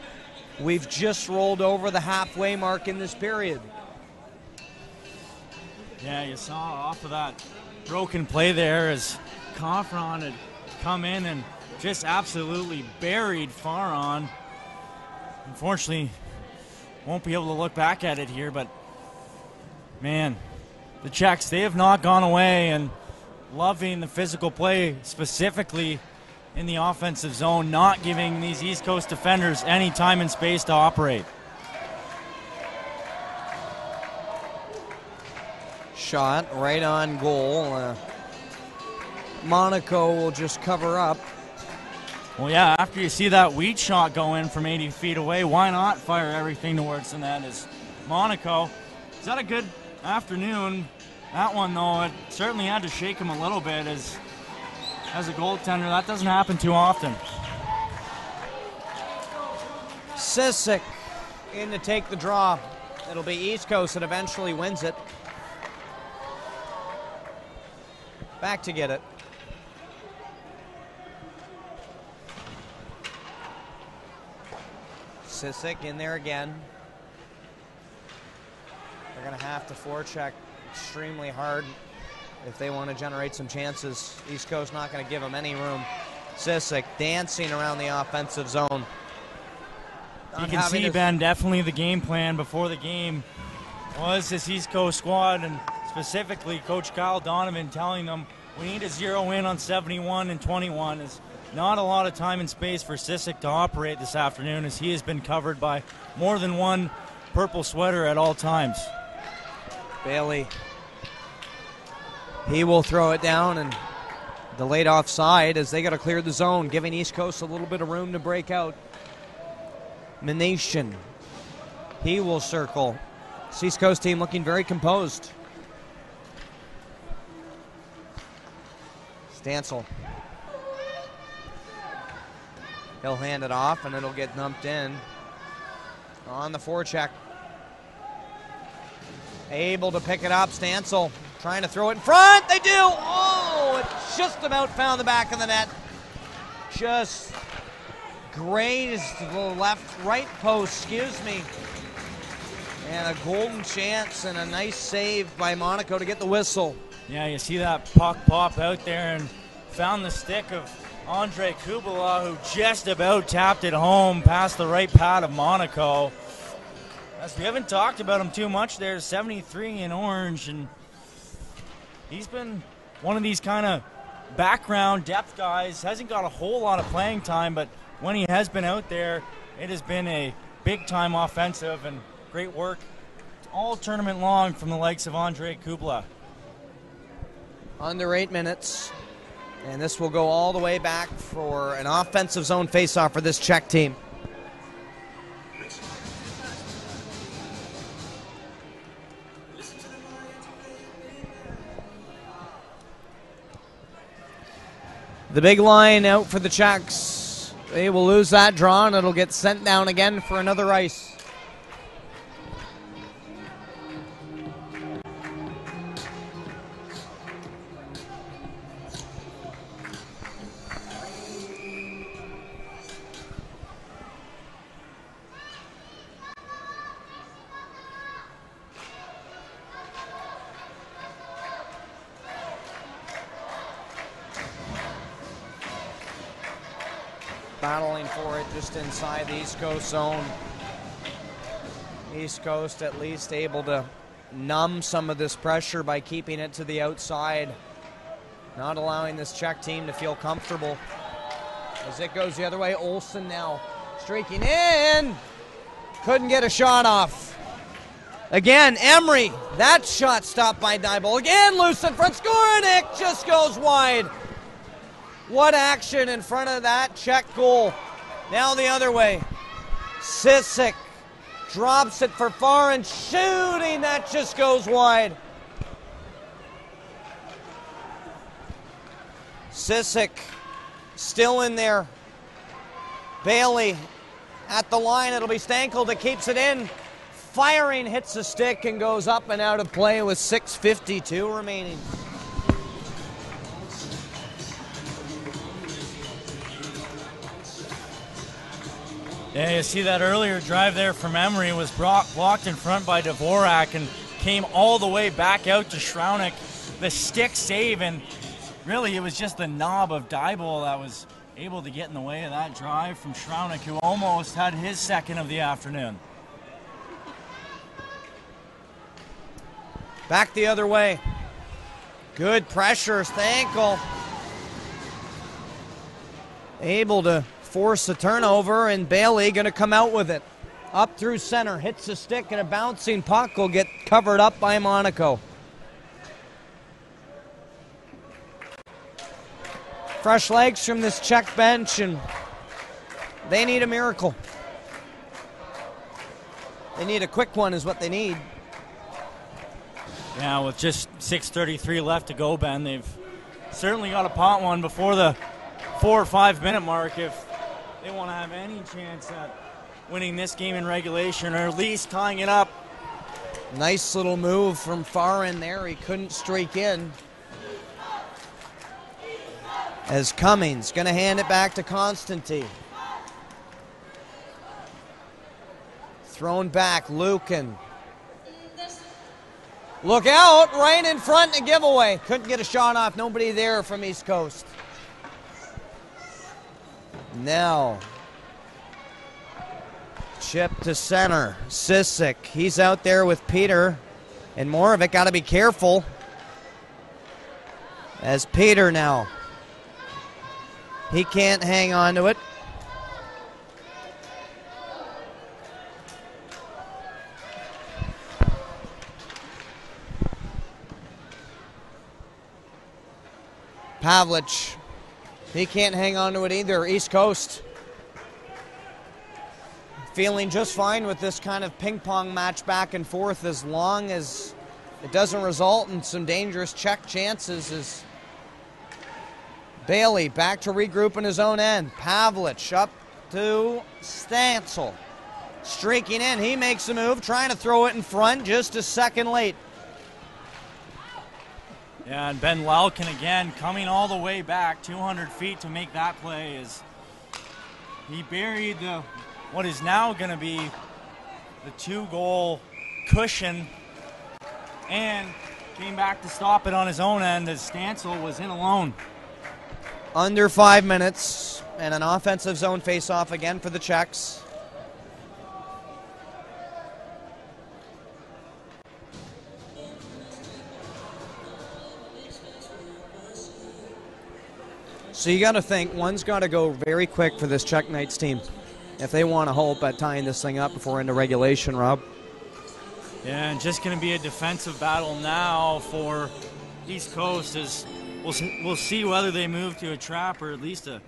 we've just rolled over the halfway mark in this period. Yeah, you saw off of that broken play there as Coffron had come in and just absolutely buried Faron. Unfortunately, won't be able to look back at it here, but man, the Czechs, they have not gone away and loving the physical play, specifically in the offensive zone, not giving these East Coast defenders any time and space to operate. Shot right on goal. Monaco will just cover up. Well, yeah, after you see that Wheat shot go in from 80 feet away, why not fire everything towards the net? As Monaco, is that a good afternoon? That one, though, it certainly had to shake him a little bit as a goaltender. That doesn't happen too often. Sisek in to take the draw. It'll be East Coast that eventually wins it. Back to get it. Sisek in there again. They're going to have to forecheck extremely hard if they want to generate some chances. East Coast not going to give them any room. Sisek dancing around the offensive zone. You can see, Ben, definitely the game plan before the game was this East Coast squad, and specifically Coach Kyle Donovan telling them we need to zero in on 71 and 21. Is not a lot of time and space for Sisek to operate this afternoon, as he has been covered by more than one purple sweater at all times. Bailey, he will throw it down and delayed offside as they got to clear the zone, giving East Coast a little bit of room to break out. Manation, he will circle. This East Coast team looking very composed. Stancil. He'll hand it off and it'll get dumped in on the forecheck. Able to pick it up, Stancil trying to throw it in front. They do! Oh, it just about found the back of the net. Just grazed the right post, excuse me. And a golden chance and a nice save by Monaco to get the whistle. Yeah, you see that puck pop out there and found the stick of Andre Kubala, who just about tapped it home past the right pad of Monaco. As we haven't talked about him too much there, 73 in orange, and he's been one of these kind of background depth guys. Hasn't got a whole lot of playing time, but when he has been out there, it has been a big-time offensive and great work all tournament long from the likes of Andre Kubala. Under 8 minutes, and this will go all the way back for an offensive zone faceoff for this Czech team. The big line out for the Czechs. They will lose that draw, and it'll get sent down again for another ice. Battling for it just inside the East Coast zone. East Coast at least able to numb some of this pressure by keeping it to the outside, not allowing this Czech team to feel comfortable. As it goes the other way, Olsen now streaking in. Couldn't get a shot off. Again, Emery, that shot stopped by Dybel. Again, loose in front, Skornik just goes wide. What action in front of that Czech goal. Now the other way. Sisek drops it for far and shooting. That just goes wide. Sisek still in there. Bailey at the line. It'll be Stankel that keeps it in. Firing, hits the stick and goes up and out of play with 6:52 remaining. Yeah, you see that earlier drive there from Emery was blocked in front by Dvorak and came all the way back out to Shraunik. The stick save, and really it was just the knob of Dybel that was able to get in the way of that drive from Shraunik, who almost had his second of the afternoon. Back the other way. Good pressure, Stankel. Able to force a turnover, and Bailey going to come out with it. Up through center, hits the stick, and a bouncing puck will get covered up by Monaco. Fresh legs from this Czech bench, and they need a miracle. They need a quick one is what they need. Yeah, with just 6:33 left to go, Ben, they've certainly got to pot one before the 4 or 5 minute mark if they want to have any chance at winning this game in regulation, or at least tying it up. Nice little move from far in there. He couldn't streak in. As Cummings going to hand it back to Constantine. Thrown back, Lucan. Look out, right in front, a giveaway. Couldn't get a shot off, nobody there from East Coast. Now, chip to center, Sisek. He's out there with Peter, and more of it, got to be careful. As Peter now, he can't hang on to it. Pavlich, he can't hang on to it either. East Coast feeling just fine with this kind of ping pong match back and forth as long as it doesn't result in some dangerous Czech chances. As Bailey back to regroup in his own end. Pavlich up to Stancil. Streaking in, he makes a move, trying to throw it in front, just a second late. Yeah, and Ben Lalkin again coming all the way back 200 feet to make that play as he buried what is now going to be the 2-goal cushion and came back to stop it on his own end as Stancil was in alone. Under 5 minutes and an offensive zone face-off again for the Czechs. So you got to think one's got to go very quick for this Czech Knights team if they want to hope at tying this thing up before into regulation, Rob. Yeah, and just going to be a defensive battle now for East Coast as we'll see whether they move to a trap or at least a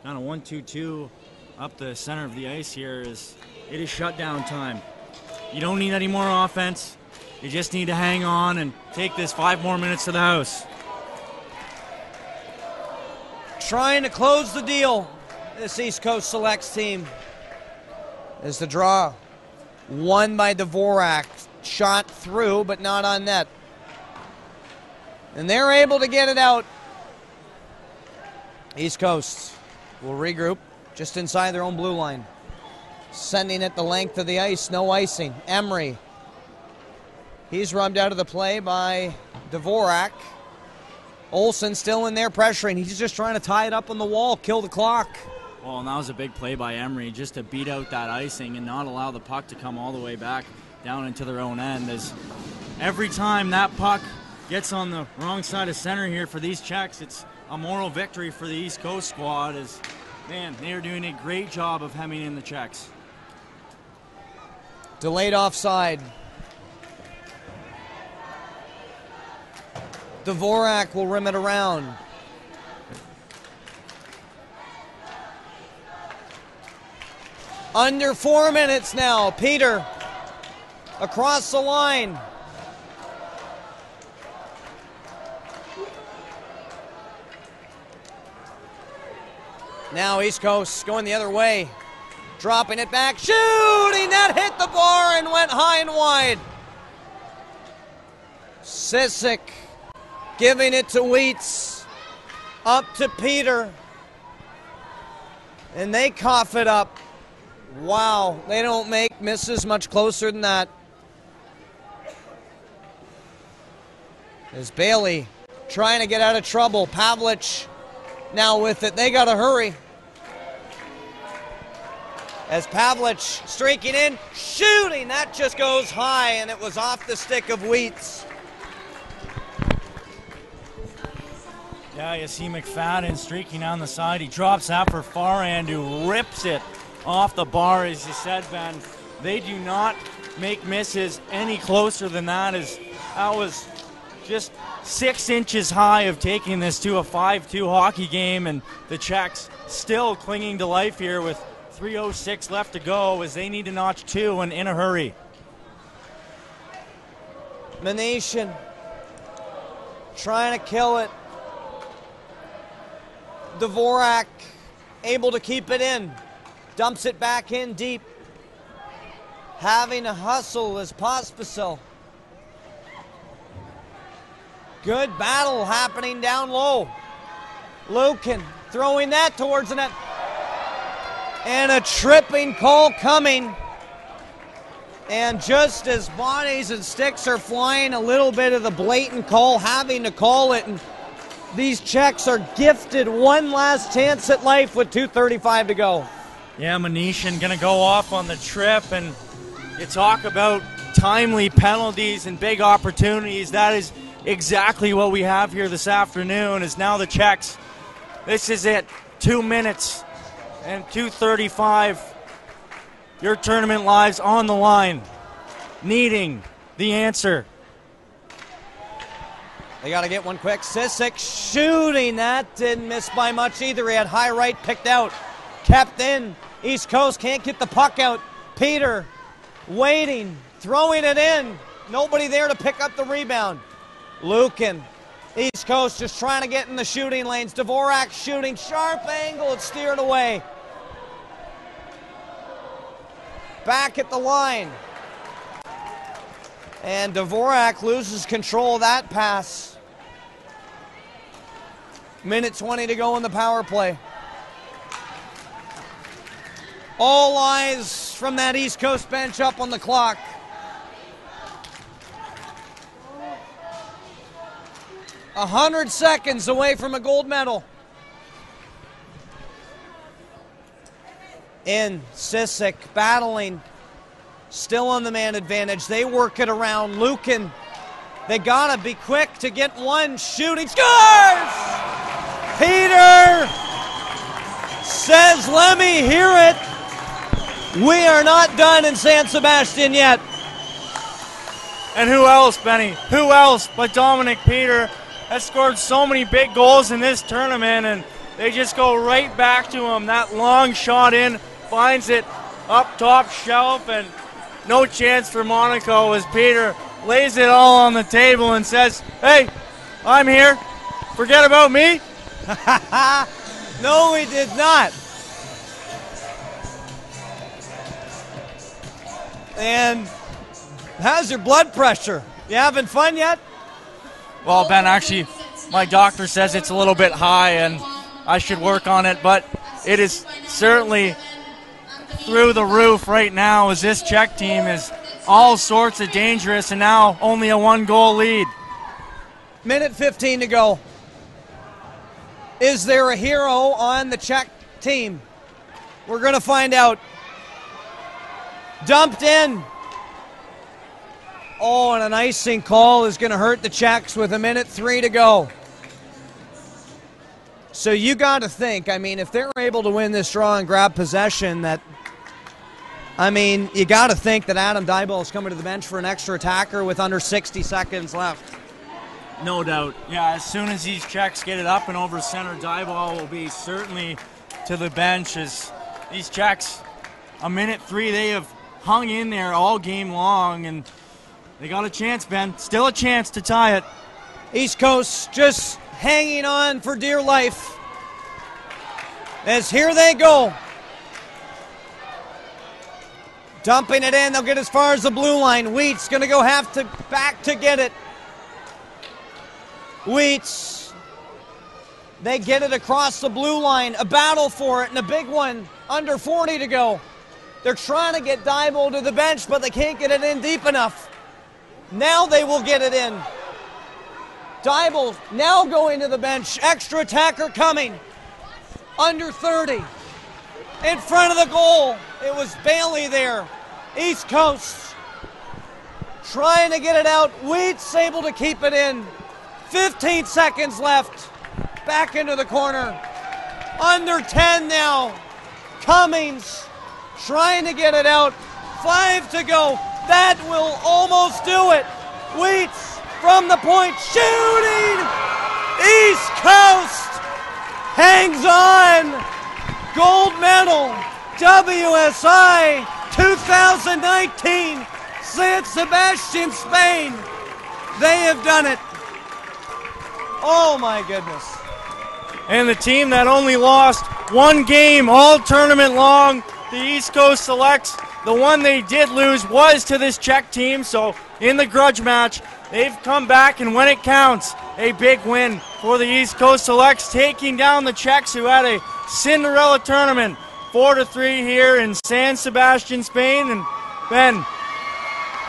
kind of 1-2-2 up the center of the ice here as it is shutdown time. You don't need any more offense. You just need to hang on and take this 5 more minutes to the house. Trying to close the deal, this East Coast Selects team. As the draw won by Dvorak. Shot through, but not on net. And they're able to get it out. East Coast will regroup just inside their own blue line. Sending it the length of the ice, no icing. Emery. He's rubbed out of the play by Dvorak. Olsen still in there pressuring. He's just trying to tie it up on the wall, kill the clock. Well, and that was a big play by Emery just to beat out that icing and not allow the puck to come all the way back down into their own end. As every time that puck gets on the wrong side of center here for these Czechs, it's a moral victory for the East Coast squad. As man, they are doing a great job of hemming in the Czechs. Delayed offside. Dvorak will rim it around. Under 4 minutes now. Peter across the line. Now East Coast going the other way. Dropping it back, shooting, that hit the bar and went high and wide. Sissik giving it to Wheats, up to Peter, and they cough it up. Wow, they don't make misses much closer than that. As Bailey trying to get out of trouble, Pavlich now with it, they gotta hurry. As Pavlich streaking in, shooting, that just goes high, and it was off the stick of Wheats. Yeah, you see McFadden streaking on the side. He drops that for Farhand, who rips it off the bar, as you said, Ben. They do not make misses any closer than that. That was just 6 inches high of taking this to a 5-2 hockey game, and the Czechs still clinging to life here with 3:06 left to go as they need to notch 2 and in a hurry. Manation trying to kill it. Dvorak able to keep it in. Dumps it back in deep. Having a hustle is Pospisil. Good battle happening down low. Lukin throwing that towards the net. And a tripping call coming. And just as bodies and sticks are flying, a little bit of the blatant call, having to call it. And these Czechs are gifted one last chance at life with 2:35 to go. Yeah, Manishin going to go off on the trip, and you talk about timely penalties and big opportunities. That is exactly what we have here this afternoon. Is now the Czechs. This is it. 2 minutes and 2:35. Your tournament lives on the line, needing the answer. They got to get one quick. Sissik shooting. That didn't miss by much either. He had high right picked out. Kept in. East Coast can't get the puck out. Peter waiting, throwing it in. Nobody there to pick up the rebound. Lukin. East Coast just trying to get in the shooting lanes. Dvorak shooting. Sharp angle. It's steered away. Back at the line. And Dvorak loses control of that pass. Minute 20 to go in the power play. All eyes from that East Coast bench up on the clock. A 100 seconds away from a gold medal. In Sissik battling. Still on the man advantage. They work it around. Lukin. They gotta be quick to get one. Shooting. Scores! Peter says, let me hear it. We are not done in San Sebastian yet. And who else, Benny? Who else but Dominic Peter has scored so many big goals in this tournament, and they just go right back to him. That long shot in, finds it up top shelf, and no chance for Monaco as Peter lays it all on the table and says, hey, I'm here. Forget about me. No, we did not. And how's your blood pressure? You having fun yet? Well, Ben, actually, my doctor says it's a little bit high and I should work on it, but it is certainly through the roof right now as this Czech team is all sorts of dangerous and now only a 1-goal lead. Minute 15 to go. Is there a hero on the Czech team? We're going to find out. Dumped in. Oh, and an icing call is going to hurt the Czechs with a minute 3 to go. So you got to think, I mean, if they're able to win this draw and grab possession, that, I mean, you got to think that Adam Dybel is coming to the bench for an extra attacker with under 60 seconds left. No doubt. Yeah, as soon as these Czechs get it up and over center, Dybel will be certainly to the bench as these Czechs, a minute 3, they have hung in there all game long, and they got a chance, Ben. Still a chance to tie it. East Coast just hanging on for dear life. as here they go. Dumping it in, they'll get as far as the blue line. Wheat's going to go back to get it. Wheats, they get it across the blue line. A battle for it, and a big one. Under 40 to go. They're trying to get Dibo to the bench, but they can't get it in deep enough. Now they will get it in. Dibo now going to the bench. Extra attacker coming. Under 30. In front of the goal. It was Bailey there. East Coast trying to get it out. Wheats able to keep it in. 15 seconds left. Back into the corner. Under 10 now. Cummings trying to get it out. 5 to go. That will almost do it. Wheats from the point shooting. East Coast hangs on. Gold medal. WSI 2019. San Sebastian, Spain. They have done it. Oh my goodness. And the team that only lost one game all tournament long, the East Coast Selects, the one they did lose was to this Czech team. So in the grudge match, they've come back, and when it counts, a big win for the East Coast Selects, taking down the Czechs, who had a Cinderella tournament 4-3 here in San Sebastian, Spain. And Ben,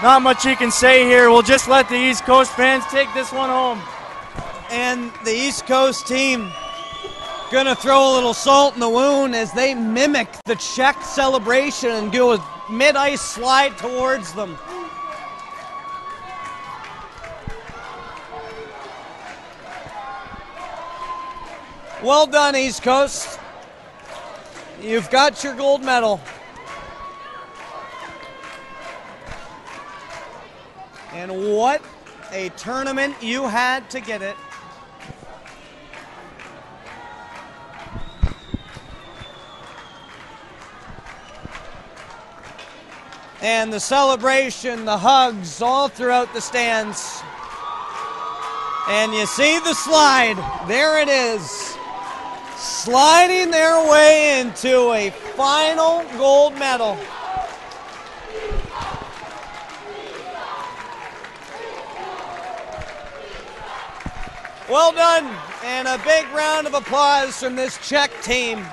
not much you can say here. We'll just let the East Coast fans take this one home. And the East Coast team gonna throw a little salt in the wound as they mimic the Czech celebration and do a mid-ice slide towards them. Well done, East Coast. You've got your gold medal. And what a tournament you had to get it. And the celebration, the hugs all throughout the stands. And you see the slide. There it is. Sliding their way into a final gold medal. Well done, and a big round of applause from this Czech team.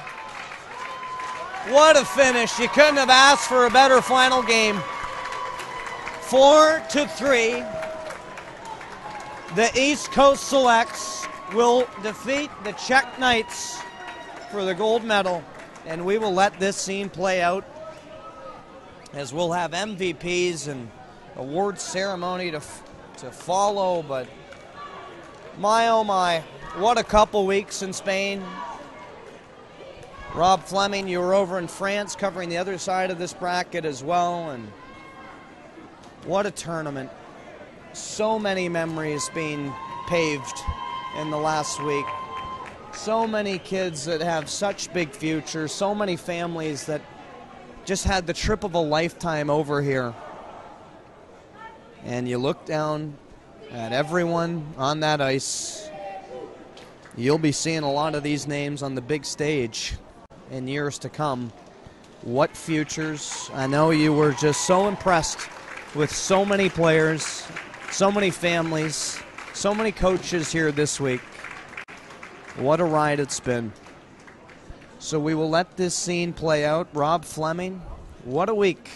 What a finish. You couldn't have asked for a better final game. 4-3. The East Coast Selects will defeat the Czech Knights for the gold medal, and we will let this scene play out as we'll have MVPs and award ceremony to follow. But my oh my, what a couple weeks in Spain. Rob Fleming, you were over in France covering the other side of this bracket as well, and what a tournament. So many memories being paved in the last week. So many kids that have such big futures, so many families that just had the trip of a lifetime over here. And you look down at everyone on that ice. You'll be seeing a lot of these names on the big stage in years to come. What futures. I know you were just so impressed with so many players, so many families, so many coaches here this week. What a ride it's been. So we will let this scene play out. Rob Fleming, what a week.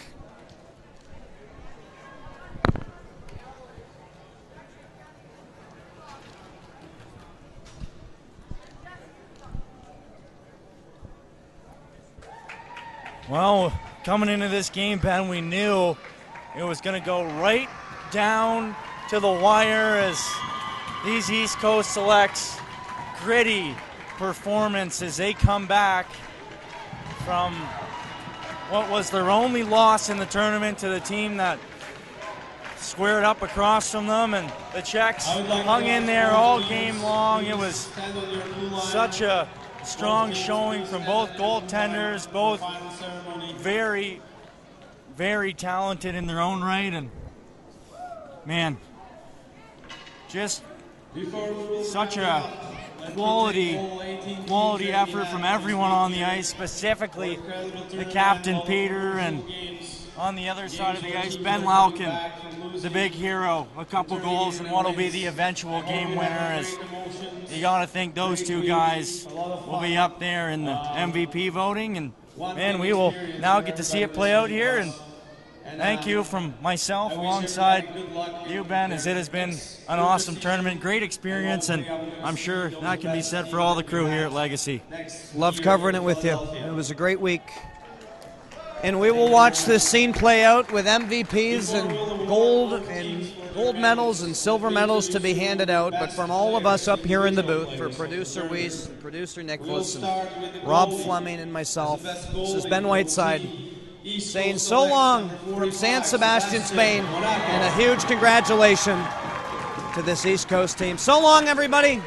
Well, coming into this game, Ben, we knew it was going to go right down to the wire as these East Coast Selects, gritty performance as they come back from what was their only loss in the tournament to the team that squared up across from them, and the Czechs hung in there all game long. It was such a strong showing from both goaltenders, both very, very talented in their own right, and man, just such a quality effort from everyone on the ice, specifically the captain Peter, and on the other side of the ice, Ben Lauken, the big hero, a couple goals and what will be the eventual game winner. As you got to think those two guys will be up there in the MVP voting, and man, we will now get to see it play out here. And thank you from myself alongside you, Ben, as it has been an awesome tournament, great experience, and I'm sure that can be said for all the crew here at Legacy. Loved covering it with you. It was a great week. And we will watch this scene play out with MVPs and gold medals and silver medals to be handed out. But from all of us up here in the booth, for producer Weiss, producer Nicholas, and Rob Fleming and myself, this is Ben Whiteside saying so long from San Sebastian, Spain, and a huge congratulations to this East Coast team. So long, everybody.